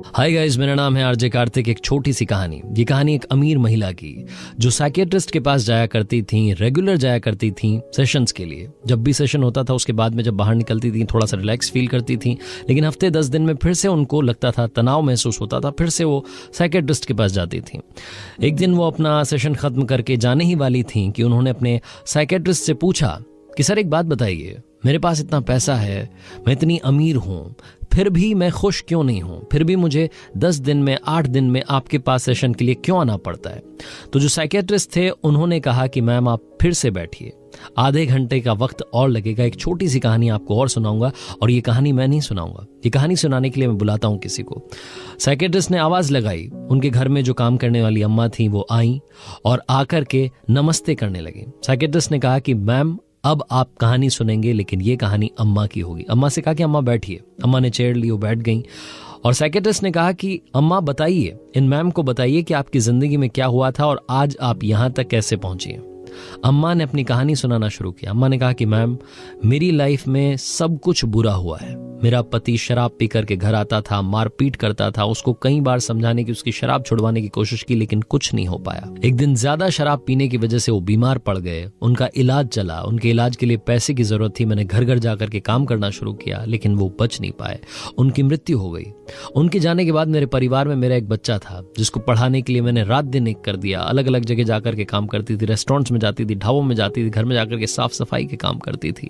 [SPEAKER 1] हाय गाइस, मेरा नाम है आरजे कार्तिक। एक छोटी सी कहानी। ये कहानी एक अमीर महिला की जो साइकियाट्रिस्ट के पास जाया करती थी, रेगुलर जाया करती थी सेशंस के लिए। जब भी सेशन होता था उसके बाद में जब बाहर निकलती थी थोड़ा सा रिलैक्स फील करती थी, लेकिन हफ्ते 10 दिन में फिर से उनको लगता था, तनाव महसूस होता था, फिर से वो साइकियाट्रिस्ट के पास जाती थी। एक दिन वो अपना सेशन खत्म करके जाने ही वाली थी कि उन्होंने अपने साइकियाट्रिस्ट से पूछा कि सर एक बात बताइए, मेरे पास इतना पैसा है, मैं इतनी अमीर हूं, फिर भी मैं खुश क्यों नहीं हूं? फिर भी मुझे 10 दिन में, 8 दिन में आपके पास सेशन के लिए क्यों आना पड़ता है? तो जो साइकियाट्रिस्ट थे उन्होंने कहा कि मैम आप फिर से बैठिए, आधे घंटे का वक्त और लगेगा। एक छोटी सी कहानी आपको और सुनाऊंगा, और ये कहानी मैं नहीं सुनाऊंगा, ये कहानी सुनाने के लिए मैं बुलाता हूं किसी को। साइकियाट्रिस्ट ने आवाज लगाई। उनके घर में जो काम करने वाली अम्मा थी वो आई और आकर के नमस्ते करने लगी। साइकियाट्रिस्ट ने कहा कि मैम अब आप कहानी सुनेंगे, लेकिन ये कहानी अम्मा की होगी। अम्मा से कहा कि अम्मा बैठिए। अम्मा ने चेयर ली, वो बैठ गई और साइकियाट्रिस्ट ने कहा कि अम्मा बताइए, इन मैम को बताइए कि आपकी जिंदगी में क्या हुआ था और आज आप यहां तक कैसे पहुंची। अम्मा ने अपनी कहानी सुनाना शुरू किया। अम्मा ने कहा कि मैम मेरी लाइफ में सब कुछ बुरा हुआ है। मेरा पति शराब पी करके घर आता था, मारपीट करता था। उसको कई बार समझाने की, उसकी शराब छुड़वाने की कोशिश की, लेकिन कुछ नहीं हो पाया। एक दिन ज्यादा शराब पीने की वजह से वो बीमार पड़ गए। उनका इलाज चला, उनके इलाज के लिए पैसे की जरूरत थी। मैंने घर घर जाकर के काम करना शुरू किया, लेकिन वो बच नहीं पाए। उनकी मृत्यु हो गई। उनके जाने के बाद मेरे परिवार में मेरा एक बच्चा था जिसको पढ़ाने के लिए मैंने रात दिन एक कर दिया। अलग अलग जगह जाकर के काम करती थी, रेस्टोरेंट्स में जाती थी, ढाबों में जाती थी, घर में जाकर के साफ सफाई के काम करती थी।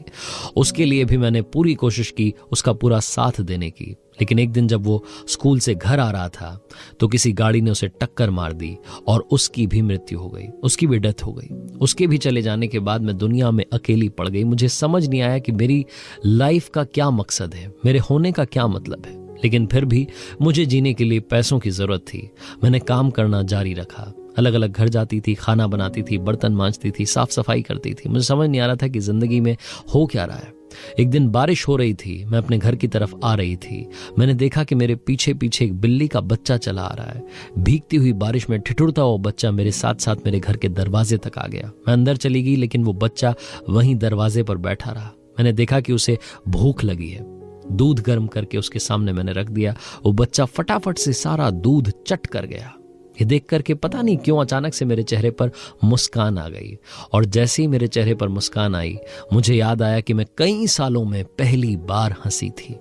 [SPEAKER 1] उसके लिए भी मैंने पूरी कोशिश की, उसका पूरा साथ देने की। लेकिन एक दिन जब वो स्कूल से घर आ रहा था तो किसी गाड़ी ने उसे टक्कर मार दी और उसकी भी मृत्यु हो गई, उसकी भी डेथ हो गई। उसके भी चले जाने के बाद मैं दुनिया में अकेली पड़ गई। मुझे समझ नहीं आया कि मेरी लाइफ का क्या मकसद है, मेरे होने का क्या मतलब है। लेकिन फिर भी मुझे जीने के लिए पैसों की जरूरत थी। मैंने काम करना जारी रखा। अलग अलग घर जाती थी, खाना बनाती थी, बर्तन मांजती थी, साफ सफाई करती थी। मुझे समझ नहीं आ रहा था कि जिंदगी में हो क्या रहा है। एक दिन बारिश हो रही थी, मैं अपने घर की तरफ आ रही थी। मैंने देखा कि मेरे पीछे पीछे एक बिल्ली का बच्चा चला आ रहा है। भीगती हुई बारिश में ठिठुरता हुआ बच्चा मेरे साथ साथ मेरे घर के दरवाजे तक आ गया। मैं अंदर चली गई, लेकिन वो बच्चा वहीं दरवाजे पर बैठा रहा। मैंने देखा कि उसे भूख लगी है। दूध गर्म करके उसके सामने मैंने रख दिया। वो बच्चा फटाफट से सारा दूध चट कर गया। ये देख करके पता नहीं क्यों अचानक से मेरे चेहरे पर मुस्कान आ गई, और जैसे ही मेरे चेहरे पर मुस्कान आई मुझे याद आया कि मैं कई सालों में पहली बार हंसी थी।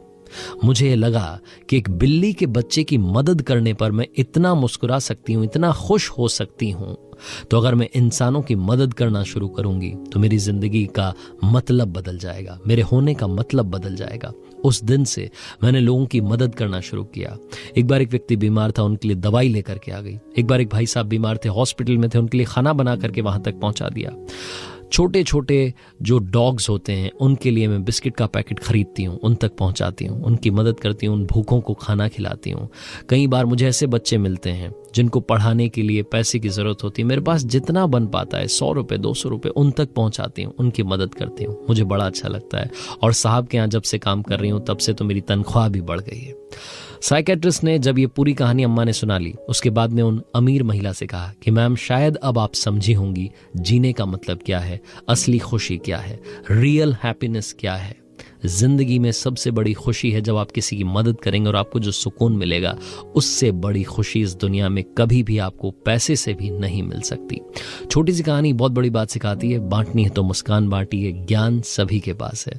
[SPEAKER 1] मुझे लगा कि एक बिल्ली के बच्चे की मदद करने पर मैं इतना मुस्कुरा सकती हूँ, इतना खुश हो सकती हूँ, तो अगर मैं इंसानों की मदद करना शुरू करूंगी तो मेरी जिंदगी का मतलब बदल जाएगा, मेरे होने का मतलब बदल जाएगा।
[SPEAKER 2] उस दिन से मैंने लोगों की मदद करना शुरू किया। एक बार एक व्यक्ति बीमार था, उनके लिए दवाई लेकर के आ गई। एक बार एक भाई साहब बीमार थे, हॉस्पिटल में थे, उनके लिए खाना बना करके वहां तक पहुंचा दिया। छोटे छोटे जो डॉग्स होते हैं उनके लिए मैं बिस्किट का पैकेट खरीदती हूँ, उन तक पहुँचाती हूँ, उनकी मदद करती हूँ, उन भूखों को खाना खिलाती हूँ। कई बार मुझे ऐसे बच्चे मिलते हैं जिनको पढ़ाने के लिए पैसे की ज़रूरत होती है, मेरे पास जितना बन पाता है 100 रुपये 200 रुपये उन तक पहुँचाती हूँ, उनकी मदद करती हूँ। मुझे बड़ा अच्छा लगता है। और साहब के यहाँ जब से काम कर रही हूँ तब से तो मेरी तनख्वाह भी बढ़ गई है। साइकेट्रिस्ट ने जब ये पूरी कहानी अम्मा ने सुना ली, उसके बाद में उन अमीर महिला से कहा कि मैम शायद अब आप समझी होंगी जीने का मतलब क्या है, असली खुशी क्या है, रियल हैप्पीनेस क्या है। जिंदगी में सबसे बड़ी खुशी है जब आप किसी की मदद करेंगे और आपको जो सुकून मिलेगा, उससे बड़ी खुशी इस दुनिया में कभी भी आपको पैसे से भी नहीं मिल सकती। छोटी सी कहानी बहुत बड़ी बात सिखाती है। बांटनी है तो मुस्कान बांटिए, ज्ञान सभी के पास है।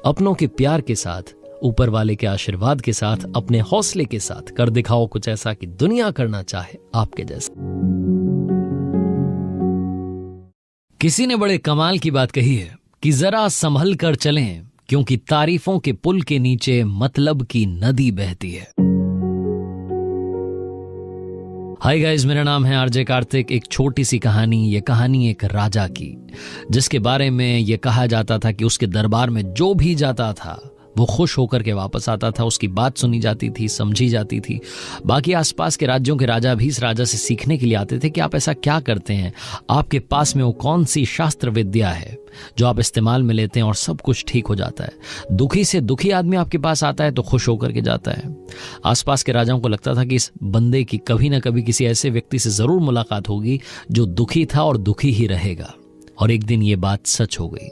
[SPEAKER 2] अपनों के प्यार के साथ, ऊपर वाले के आशीर्वाद के साथ, अपने हौसले के साथ कर दिखाओ कुछ ऐसा कि दुनिया करना चाहे आपके जैसा। किसी ने बड़े कमाल की बात कही है कि जरा संभल कर चलें, क्योंकि तारीफों के पुल के नीचे मतलब की नदी बहती है। हाय गाइस, मेरा नाम है आरजे कार्तिक। एक छोटी सी कहानी, ये कहानी एक राजा की, जिसके बारे में ये कहा जाता था कि उसके दरबार में जो भी जाता था वो खुश होकर के वापस आता था, उसकी बात सुनी जाती थी, समझी जाती थी। बाकी आसपास के राज्यों के राजा भी इस राजा से सीखने के लिए आते थे कि आप ऐसा क्या करते हैं, आपके पास में वो कौन सी शास्त्र विद्या है जो आप इस्तेमाल में लेते हैं और सब कुछ ठीक हो जाता है। दुखी से दुखी आदमी आपके पास आता है तो खुश होकर के जाता है। आसपास के राजाओं को लगता था कि इस बंदे की कभी ना कभी किसी ऐसे व्यक्ति से जरूर मुलाकात होगी जो दुखी था और दुखी ही रहेगा। और एक दिन ये बात सच हो गई।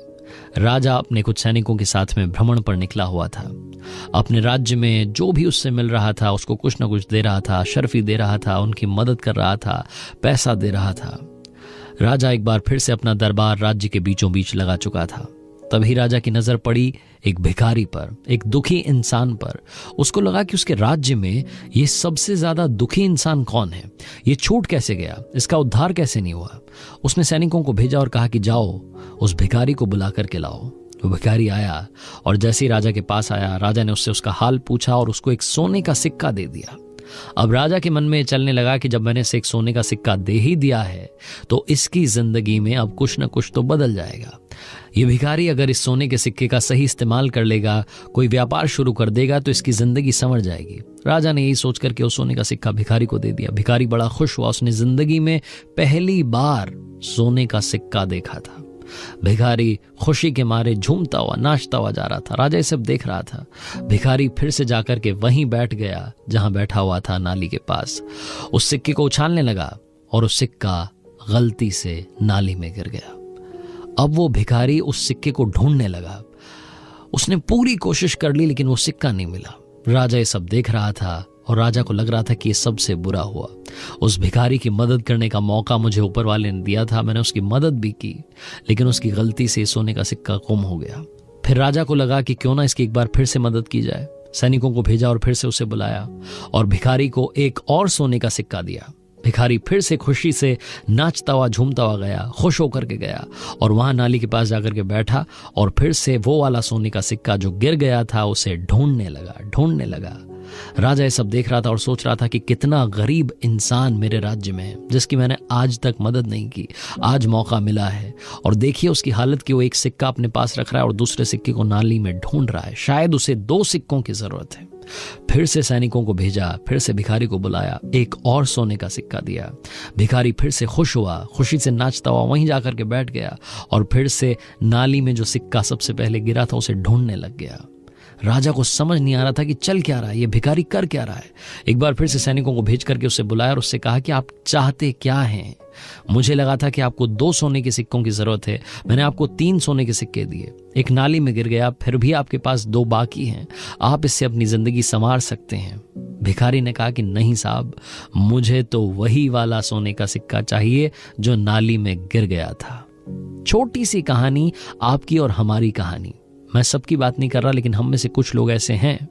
[SPEAKER 2] राजा अपने कुछ सैनिकों के साथ में भ्रमण पर निकला हुआ था। अपने राज्य में जो भी उससे मिल रहा था उसको कुछ न कुछ दे रहा था, शर्फी दे रहा था, उनकी मदद कर रहा था, पैसा दे रहा था। राजा एक बार फिर से अपना दरबार राज्य के बीचों बीच लगा चुका था। तभी राजा की नजर पड़ी एक भिखारी पर, एक दुखी इंसान पर। उसको लगा कि उसके राज्य में ये सबसे ज्यादा दुखी इंसान कौन है, ये छूट कैसे गया, इसका उद्धार कैसे नहीं हुआ। उसने सैनिकों को भेजा और कहा कि जाओ उस भिखारी को बुला करके लाओ। वो भिखारी आया और जैसे ही राजा के पास आया, राजा ने उससे उसका हाल पूछा और उसको एक सोने का सिक्का दे दिया। अब राजा के मन में चलने लगा कि जब मैंने इसे एक सोने का सिक्का दे ही दिया है तो इसकी जिंदगी में अब कुछ न कुछ तो बदल जाएगा। ये भिखारी अगर इस सोने के सिक्के का सही इस्तेमाल कर लेगा, कोई व्यापार शुरू कर देगा तो इसकी जिंदगी संवर जाएगी। राजा ने यही सोच करके उस सोने का सिक्का भिखारी को दे दिया। भिखारी बड़ा खुश हुआ, उसने जिंदगी में पहली बार सोने का सिक्का देखा था। भिखारी खुशी के मारे झूमता हुआ, नाचता हुआ जा रहा था। राजा ये सब देख रहा था। भिखारी फिर से जाकर के वहीं बैठ गया जहां बैठा हुआ था, नाली के पास। उस सिक्के को उछालने लगा और उस सिक्का गलती से नाली में गिर गया। अब वो भिखारी उस सिक्के को ढूंढने लगा। उसने पूरी कोशिश कर ली लेकिन वो सिक्का नहीं मिला। राजा ये सब देख रहा था और राजा को लग रहा था कि ये सबसे बुरा हुआ। उस भिखारी की मदद करने का मौका मुझे ऊपर वाले ने दिया था, मैंने उसकी मदद भी की, लेकिन उसकी गलती से सोने का सिक्का गुम हो गया। फिर राजा को लगा कि क्यों ना इसकी एक बार फिर से मदद की जाए। सैनिकों को भेजा और फिर से उसे बुलाया और भिखारी को एक और सोने का सिक्का दिया। भिखारी फिर से खुशी से नाचता हुआ, झूमता हुआ गया, खुश होकर के गया और वहां नाली के पास जाकर के बैठा और फिर से वो वाला सोने का सिक्का जो गिर गया था उसे ढूंढने लगा। राजा ये सब देख रहा था और सोच रहा था कि कितना गरीब इंसान मेरे राज्य में है जिसकी मैंने आज तक मदद नहीं की। आज मौका मिला है और देखिए उसकी हालत कि वो एक सिक्का अपने पास रख रहा है और दूसरे सिक्के को नाली में ढूंढ रहा है। शायद उसे 2 सिक्कों की जरूरत है। फिर से सैनिकों को भेजा, फिर से भिखारी को बुलाया, एक और सोने का सिक्का दिया। भिखारी फिर से खुश हुआ, खुशी से नाचता हुआ वहीं जाकर के बैठ गया और फिर से नाली में जो सिक्का सबसे पहले गिरा था उसे ढूंढने लग गया। राजा को समझ नहीं आ रहा था कि चल क्या रहा है, ये भिखारी कर क्या रहा है। एक बार फिर से सैनिकों को भेज करके उससे बुलाया और उससे कहा कि आप चाहते क्या हैं। मुझे लगा था कि आपको 2 सोने के सिक्कों की जरूरत है, मैंने आपको 3 सोने के सिक्के दिए, एक नाली में गिर गया, फिर भी आपके पास 2 बाकी हैं, आप इससे अपनी जिंदगी संवार सकते हैं। भिखारी ने कहा कि नहीं साहब, मुझे तो वही वाला सोने का सिक्का चाहिए जो नाली में गिर गया था। छोटी सी कहानी, आपकी और हमारी कहानी। मैं सबकी बात नहीं कर रहा, लेकिन हम में से कुछ लोग ऐसे हैं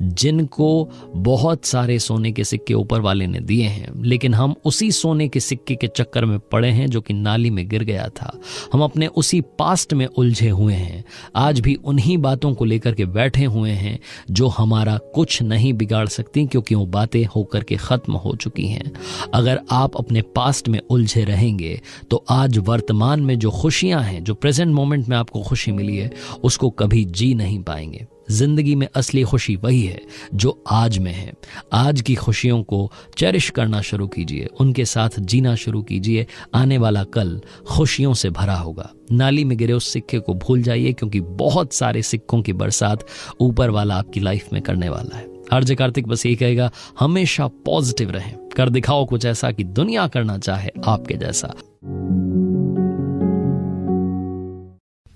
[SPEAKER 2] जिनको बहुत सारे सोने के सिक्के ऊपर वाले ने दिए हैं, लेकिन हम उसी सोने के सिक्के के चक्कर में पड़े हैं जो कि नाली में गिर गया था। हम अपने उसी पास्ट में उलझे हुए हैं, आज भी उन्हीं बातों को लेकर के बैठे हुए हैं जो हमारा कुछ नहीं बिगाड़ सकती, क्योंकि वो बातें होकर के खत्म हो चुकी हैं। अगर आप अपने पास्ट में उलझे रहेंगे तो आज वर्तमान में जो खुशियां हैं, जो प्रेजेंट मोमेंट में आपको खुशी मिली है, उसको कभी जी नहीं पाएंगे। जिंदगी में असली खुशी वही है जो आज में है। आज की खुशियों को चेरिश करना शुरू कीजिए, उनके साथ जीना शुरू कीजिए। आने वाला कल खुशियों से भरा होगा। नाली में गिरे उस सिक्के को भूल जाइए, क्योंकि बहुत सारे सिक्कों की बरसात ऊपर वाला आपकी लाइफ में करने वाला है। आरजे कार्तिक बस यही कहेगा, हमेशा पॉजिटिव रहें, कर दिखाओ कुछ ऐसा कि दुनिया करना चाहे आपके जैसा।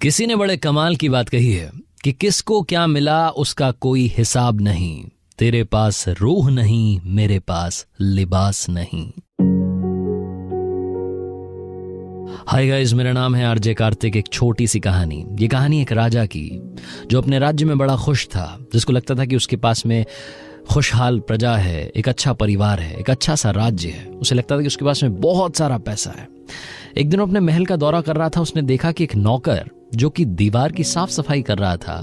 [SPEAKER 2] किसी ने बड़े कमाल की बात कही है कि किसको क्या मिला उसका कोई हिसाब नहीं, तेरे पास रूह नहीं, मेरे पास लिबास नहीं। हाय गाइस, मेरा नाम है आरजे कार्तिक। एक छोटी सी कहानी। ये कहानी एक राजा की जो अपने राज्य में बड़ा खुश था, जिसको लगता था कि उसके पास में खुशहाल प्रजा है, एक अच्छा परिवार है, एक अच्छा सा राज्य है। उसे लगता था कि उसके पास में बहुत सारा पैसा है। एक दिन अपने महल का दौरा कर रहा था, उसने देखा कि एक नौकर जो कि दीवार की साफ सफाई कर रहा था,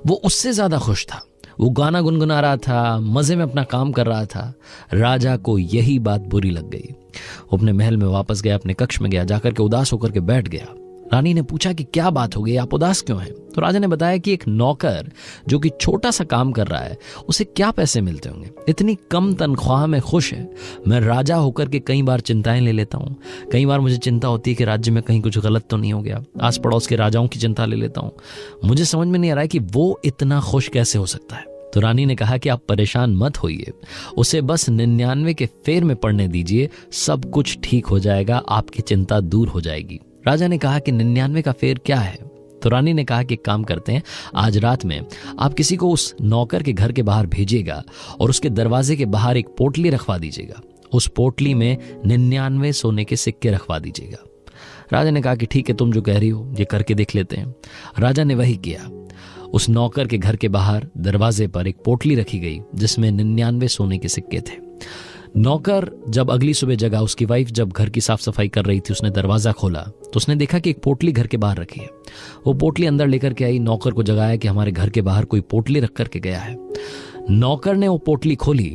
[SPEAKER 2] वो उससे ज्यादा खुश था। वो गाना गुनगुना रहा था, मजे में अपना काम कर रहा था। राजा को यही बात बुरी लग गई। वो अपने महल में वापस गया, अपने कक्ष में गया, जाकर के उदास होकर के बैठ गया। रानी ने पूछा कि क्या बात हो गई, आप उदास क्यों हैं? तो राजा ने बताया कि एक नौकर जो कि छोटा सा काम कर रहा है, उसे क्या पैसे मिलते होंगे, इतनी कम तनख्वाह में खुश है। मैं राजा होकर के कई बार चिंताएं ले लेता हूँ। कई बार मुझे चिंता होती है कि राज्य में कहीं कुछ गलत तो नहीं हो गया। आस पड़ोस के राजाओं की चिंता ले लेता हूँ। मुझे समझ में नहीं आ रहा है कि वो इतना खुश कैसे हो सकता है। तो रानी ने कहा कि आप परेशान मत होइए, उसे बस 99 के फेर में पढ़ने दीजिए, सब कुछ ठीक हो जाएगा, आपकी चिंता दूर हो जाएगी। राजा ने कहा कि 99 का फेर क्या है? तो रानी ने कहा कि एक काम करते हैं, आज रात में आप किसी को उस नौकर के घर के बाहर भेजिएगा और उसके दरवाजे के बाहर एक पोटली रखवा दीजिएगा। उस पोटली में 99 सोने के सिक्के रखवा दीजिएगा। राजा ने कहा कि ठीक है, तुम जो कह रही हो ये करके देख लेते हैं। राजा ने वही किया। उस नौकर के घर के बाहर दरवाजे पर एक पोटली रखी गई जिसमें 99 सोने के सिक्के थे। नौकर जब अगली सुबह जगा, उसकी वाइफ जब घर की साफ सफाई कर रही थी, उसने दरवाजा खोला तो उसने देखा कि एक पोटली घर के बाहर रखी है। वो पोटली अंदर लेकर के आई, नौकर को जगाया कि हमारे घर के बाहर कोई पोटली रख करके गया है। नौकर ने वो पोटली खोली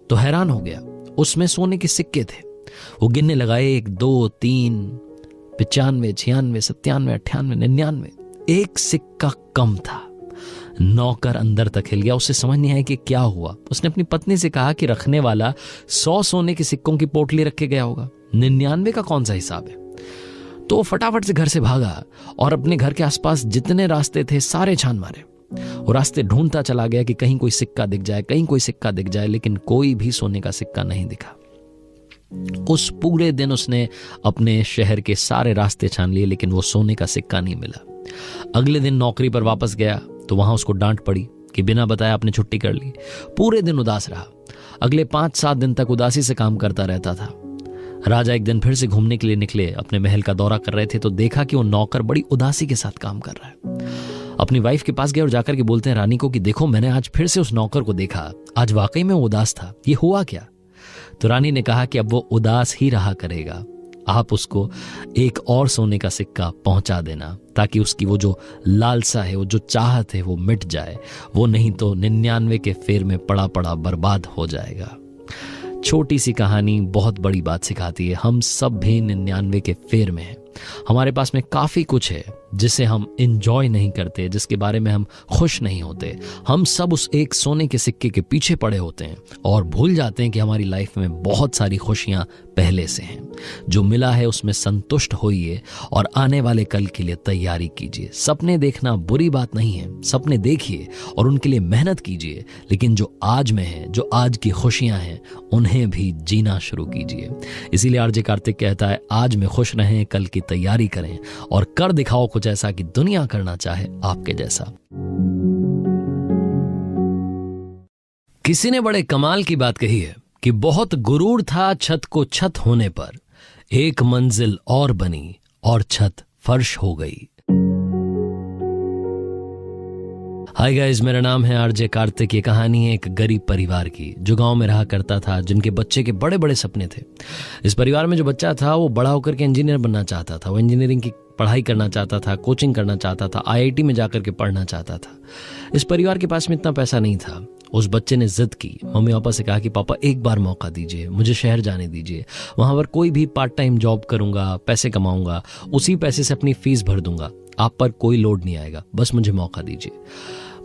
[SPEAKER 2] तो हैरान हो गया, उसमें सोने के सिक्के थे। वो गिनने लगाए, 1 2 3 95 96 97 98 99। एक सिक्का कम था। नौकर अंदर तक हिल गया, उसे समझ नहीं आया कि क्या हुआ। उसने अपनी पत्नी से कहा कि रखने वाला 100 सोने के सिक्कों की पोटली रख के गया होगा, 99 का कौन सा हिसाब है? तो वो फटाफट से घर से भागा और अपने घर के आसपास जितने रास्ते थे सारे छान मारे। वो रास्ते ढूंढता चला गया कि कहीं कोई सिक्का दिख जाए, कहीं कोई सिक्का दिख जाए, लेकिन कोई भी सोने का सिक्का नहीं दिखा। उस पूरे दिन उसने अपने शहर के सारे रास्ते छान लिए, लेकिन वो सोने का सिक्का नहीं मिला। अगले दिन नौकरी पर वापस गया तो वहां उसको डांट पड़ी कि बिना बताए आपने छुट्टी कर ली। पूरे दिन उदास रहा। अगले 5-7 दिन तक उदासी से काम करता रहता था। राजा एक दिन फिर से घूमने के लिए निकले, अपने महल का दौरा कर रहे थे तो देखा कि वो नौकर बड़ी उदासी के साथ काम कर रहा है। अपनी वाइफ के पास गए और जाकर के बोलते हैं रानी को कि देखो, मैंने आज फिर से उस नौकर को देखा, आज वाकई में वो उदास था, ये हुआ क्या? तो रानी ने कहा कि अब वो उदास ही रहा करेगा, आप उसको एक और सोने का सिक्का पहुंचा देना ताकि उसकी वो जो लालसा है, वो जो चाहत है, वो मिट जाए। वो नहीं तो 99 के फेर में पड़ा पड़ा बर्बाद हो जाएगा। छोटी सी कहानी बहुत बड़ी बात सिखाती है। हम सब भी 99 के फेर में हैं। हमारे पास में काफी कुछ है जिसे हम एंजॉय नहीं करते, जिसके बारे में हम खुश नहीं होते। हम सब उस एक सोने के सिक्के के पीछे पड़े होते हैं और भूल जाते हैं कि हमारी लाइफ में बहुत सारी खुशियां पहले से हैं। जो मिला है उसमें संतुष्ट होइए और आने वाले कल के लिए तैयारी कीजिए। सपने देखना बुरी बात नहीं है, सपने देखिए और उनके लिए मेहनत कीजिए, लेकिन जो आज में है, जो आज की खुशियां हैं, उन्हें भी जीना शुरू कीजिए। इसीलिए आरजे कार्तिक कहता है, आज में खुश रहें, कल की तैयारी करें और कर दिखाओ कुछ ऐसा कि दुनिया करना चाहे आपके जैसा। किसी ने बड़े कमाल की बात कही है कि बहुत गुरूर था छत को छत होने पर, एक मंजिल और बनी और छत फर्श हो गई। हाय गाइस, मेरा नाम है आरजे कार्तिक। ये कहानी है एक गरीब परिवार की जो गांव में रहा करता था, जिनके बच्चे के बड़े बड़े सपने थे। इस परिवार में जो बच्चा था वो बड़ा होकर के इंजीनियर बनना चाहता था। वो इंजीनियरिंग की पढ़ाई करना चाहता था, कोचिंग करना चाहता था, आईआईटी में जाकर के पढ़ना चाहता था। इस परिवार के पास में इतना पैसा नहीं था। उस बच्चे ने जिद की, मम्मी पापा से कहा कि पापा एक बार मौका दीजिए, मुझे शहर जाने दीजिए, वहां पर कोई भी पार्ट टाइम जॉब करूंगा, पैसे कमाऊंगा, उसी पैसे से अपनी फीस भर दूंगा, आप पर कोई लोड नहीं आएगा, बस मुझे मौका दीजिए।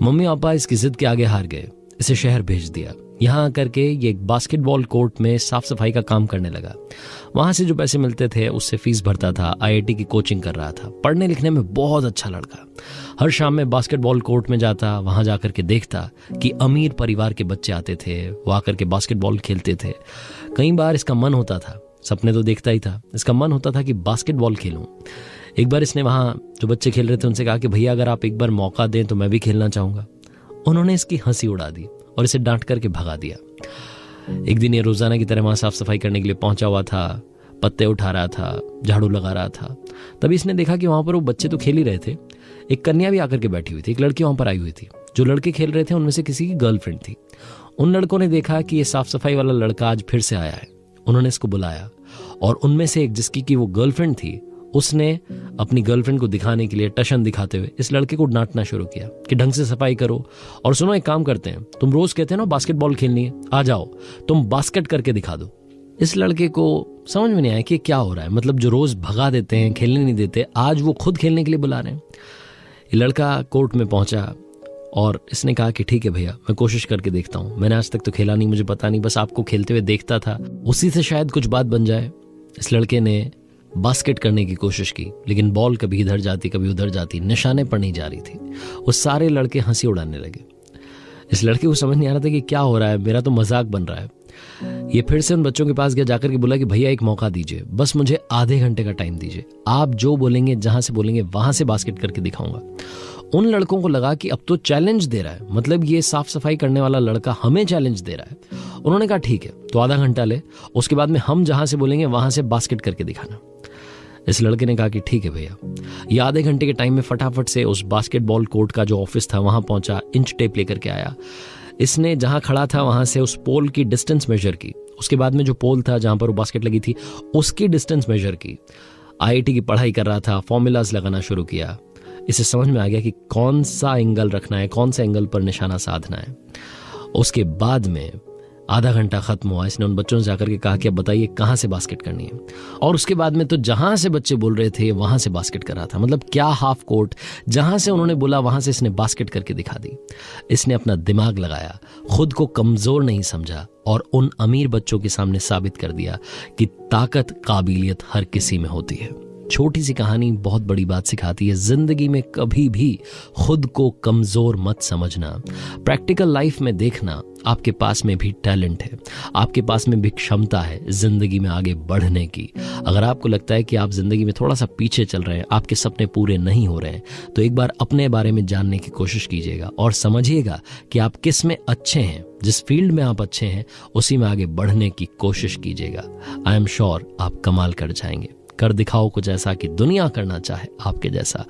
[SPEAKER 2] मम्मी पापा इसकी जिद के आगे हार गए, इसे शहर भेज दिया। यहाँ आकर के ये एक बास्केटबॉल कोर्ट में साफ सफाई का काम करने लगा। वहां से जो पैसे मिलते थे उससे फीस भरता था, आईआईटी की कोचिंग कर रहा था। पढ़ने लिखने में बहुत अच्छा लड़का। हर शाम में बास्केटबॉल कोर्ट में जाता, वहां जाकर के देखता कि अमीर परिवार के बच्चे आते थे, वो आकर के बास्केटबॉल खेलते थे। कई बार इसका मन होता था, सपने तो देखता ही था, इसका मन होता था कि बास्केटबॉल खेलूं। एक बार इसने वहां जो बच्चे खेल रहे थे उनसे कहा कि भैया अगर आप एक बार मौका दें तो मैं भी खेलना चाहूंगा। उन्होंने इसकी हंसी उड़ा दी और इसे डांट करके भगा दिया। एक दिन ये रोजाना की तरह वहां साफ सफाई करने के लिए पहुंचा हुआ था, पत्ते उठा रहा था, झाड़ू लगा रहा था। तभी इसने देखा कि वहां पर वो बच्चे तो खेल ही रहे थे, एक कन्या भी आकर के बैठी हुई थी, एक लड़की वहां पर आई हुई थी। जो लड़के खेल रहे थे उनमें से किसी की गर्लफ्रेंड थी। उन लड़कों ने देखा कि ये साफ सफाई वाला लड़का आज फिर से आया है। उन्होंने इसको बुलाया और उनमें से एक, जिसकी की वो गर्लफ्रेंड थी, उसने अपनी गर्लफ्रेंड को दिखाने के लिए टशन दिखाते हुए इस लड़के को डांटना शुरू किया कि ढंग से सफाई करो। और सुनो, एक काम करते हैं, तुम रोज कहते हैं ना बास्केटबॉल खेलनी है, आ जाओ तुम बास्केट करके दिखा दो। इस लड़के को समझ में नहीं आया कि क्या हो रहा है। मतलब जो रोज भगा देते हैं, खेलने नहीं देते, आज वो खुद खेलने के लिए बुला रहे हैं। ये लड़का कोर्ट में पहुंचा और इसने कहा कि ठीक है भैया, मैं कोशिश करके देखता हूँ। मैंने आज तक तो खेला नहीं, मुझे पता नहीं, बस आपको खेलते हुए देखता था, उसी से शायद कुछ बात बन जाए। इस लड़के ने बास्केट करने की कोशिश की, लेकिन बॉल कभी इधर जाती कभी उधर जाती, निशाने पर नहीं जा रही थी। वो सारे लड़के हंसी उड़ाने लगे। इस लड़के को समझ नहीं आ रहा था कि क्या हो रहा है, मेरा तो मजाक बन रहा है। ये फिर से उन बच्चों के पास गया, जाकर के बोला कि भैया एक मौका दीजिए, बस मुझे आधे घंटे का टाइम दीजिए, आप जो बोलेंगे, जहां से बोलेंगे वहां से बास्केट करके दिखाऊंगा। उन लड़कों को लगा कि अब तो चैलेंज दे रहा है, मतलब ये साफ सफाई करने वाला लड़का हमें चैलेंज दे रहा है। उन्होंने कहा ठीक है, तो आधा घंटा ले, उसके बाद में हम जहां से बोलेंगे वहां से बास्केट करके दिखाना। इस लड़के ने कहा कि ठीक है भैया। ये आधे घंटे के टाइम में फटाफट से उस बास्केटबॉल कोर्ट का जो ऑफिस था वहां पहुंचा, इंच टेप लेकर के आया। इसने जहां खड़ा था वहां से उस पोल की डिस्टेंस मेजर की, उसके बाद में जो पोल था जहां पर वो बास्केट लगी थी उसकी डिस्टेंस मेजर की। आईआईटी की पढ़ाई कर रहा था, फॉर्मूलाज लगाना शुरू किया। इसे समझ में आ गया कि कौन सा एंगल रखना है, कौन सा एंगल पर निशाना साधना है। उसके बाद में आधा घंटा खत्म हुआ, इसने उन बच्चों से जाकर के कहा कि अब बताइए कहां से बास्केट करनी है। और उसके बाद में तो जहां से बच्चे बोल रहे थे वहां से बास्केट कर रहा था। मतलब क्या हाफ कोर्ट, जहां से उन्होंने बोला वहां से इसने बास्केट करके दिखा दी। इसने अपना दिमाग लगाया, खुद को कमजोर नहीं समझा और उन अमीर बच्चों के सामने साबित कर दिया कि ताकत, काबिलियत हर किसी में होती है। छोटी सी कहानी बहुत बड़ी बात सिखाती है। जिंदगी में कभी भी खुद को कमजोर मत समझना। प्रैक्टिकल लाइफ में देखना, आपके पास में भी टैलेंट है, आपके पास में भी क्षमता है जिंदगी में आगे बढ़ने की। अगर आपको लगता है कि आप जिंदगी में थोड़ा सा पीछे चल रहे हैं, आपके सपने पूरे नहीं हो रहे हैं, तो एक बार अपने बारे में जानने की कोशिश कीजिएगा और समझिएगा कि आप किस में अच्छे हैं। जिस फील्ड में आप अच्छे हैं उसी में आगे बढ़ने की कोशिश कीजिएगा। आई एम श्योर आप कमाल कर जाएंगे। कर दिखाओ कुछ ऐसा कि दुनिया करना चाहे आपके जैसा।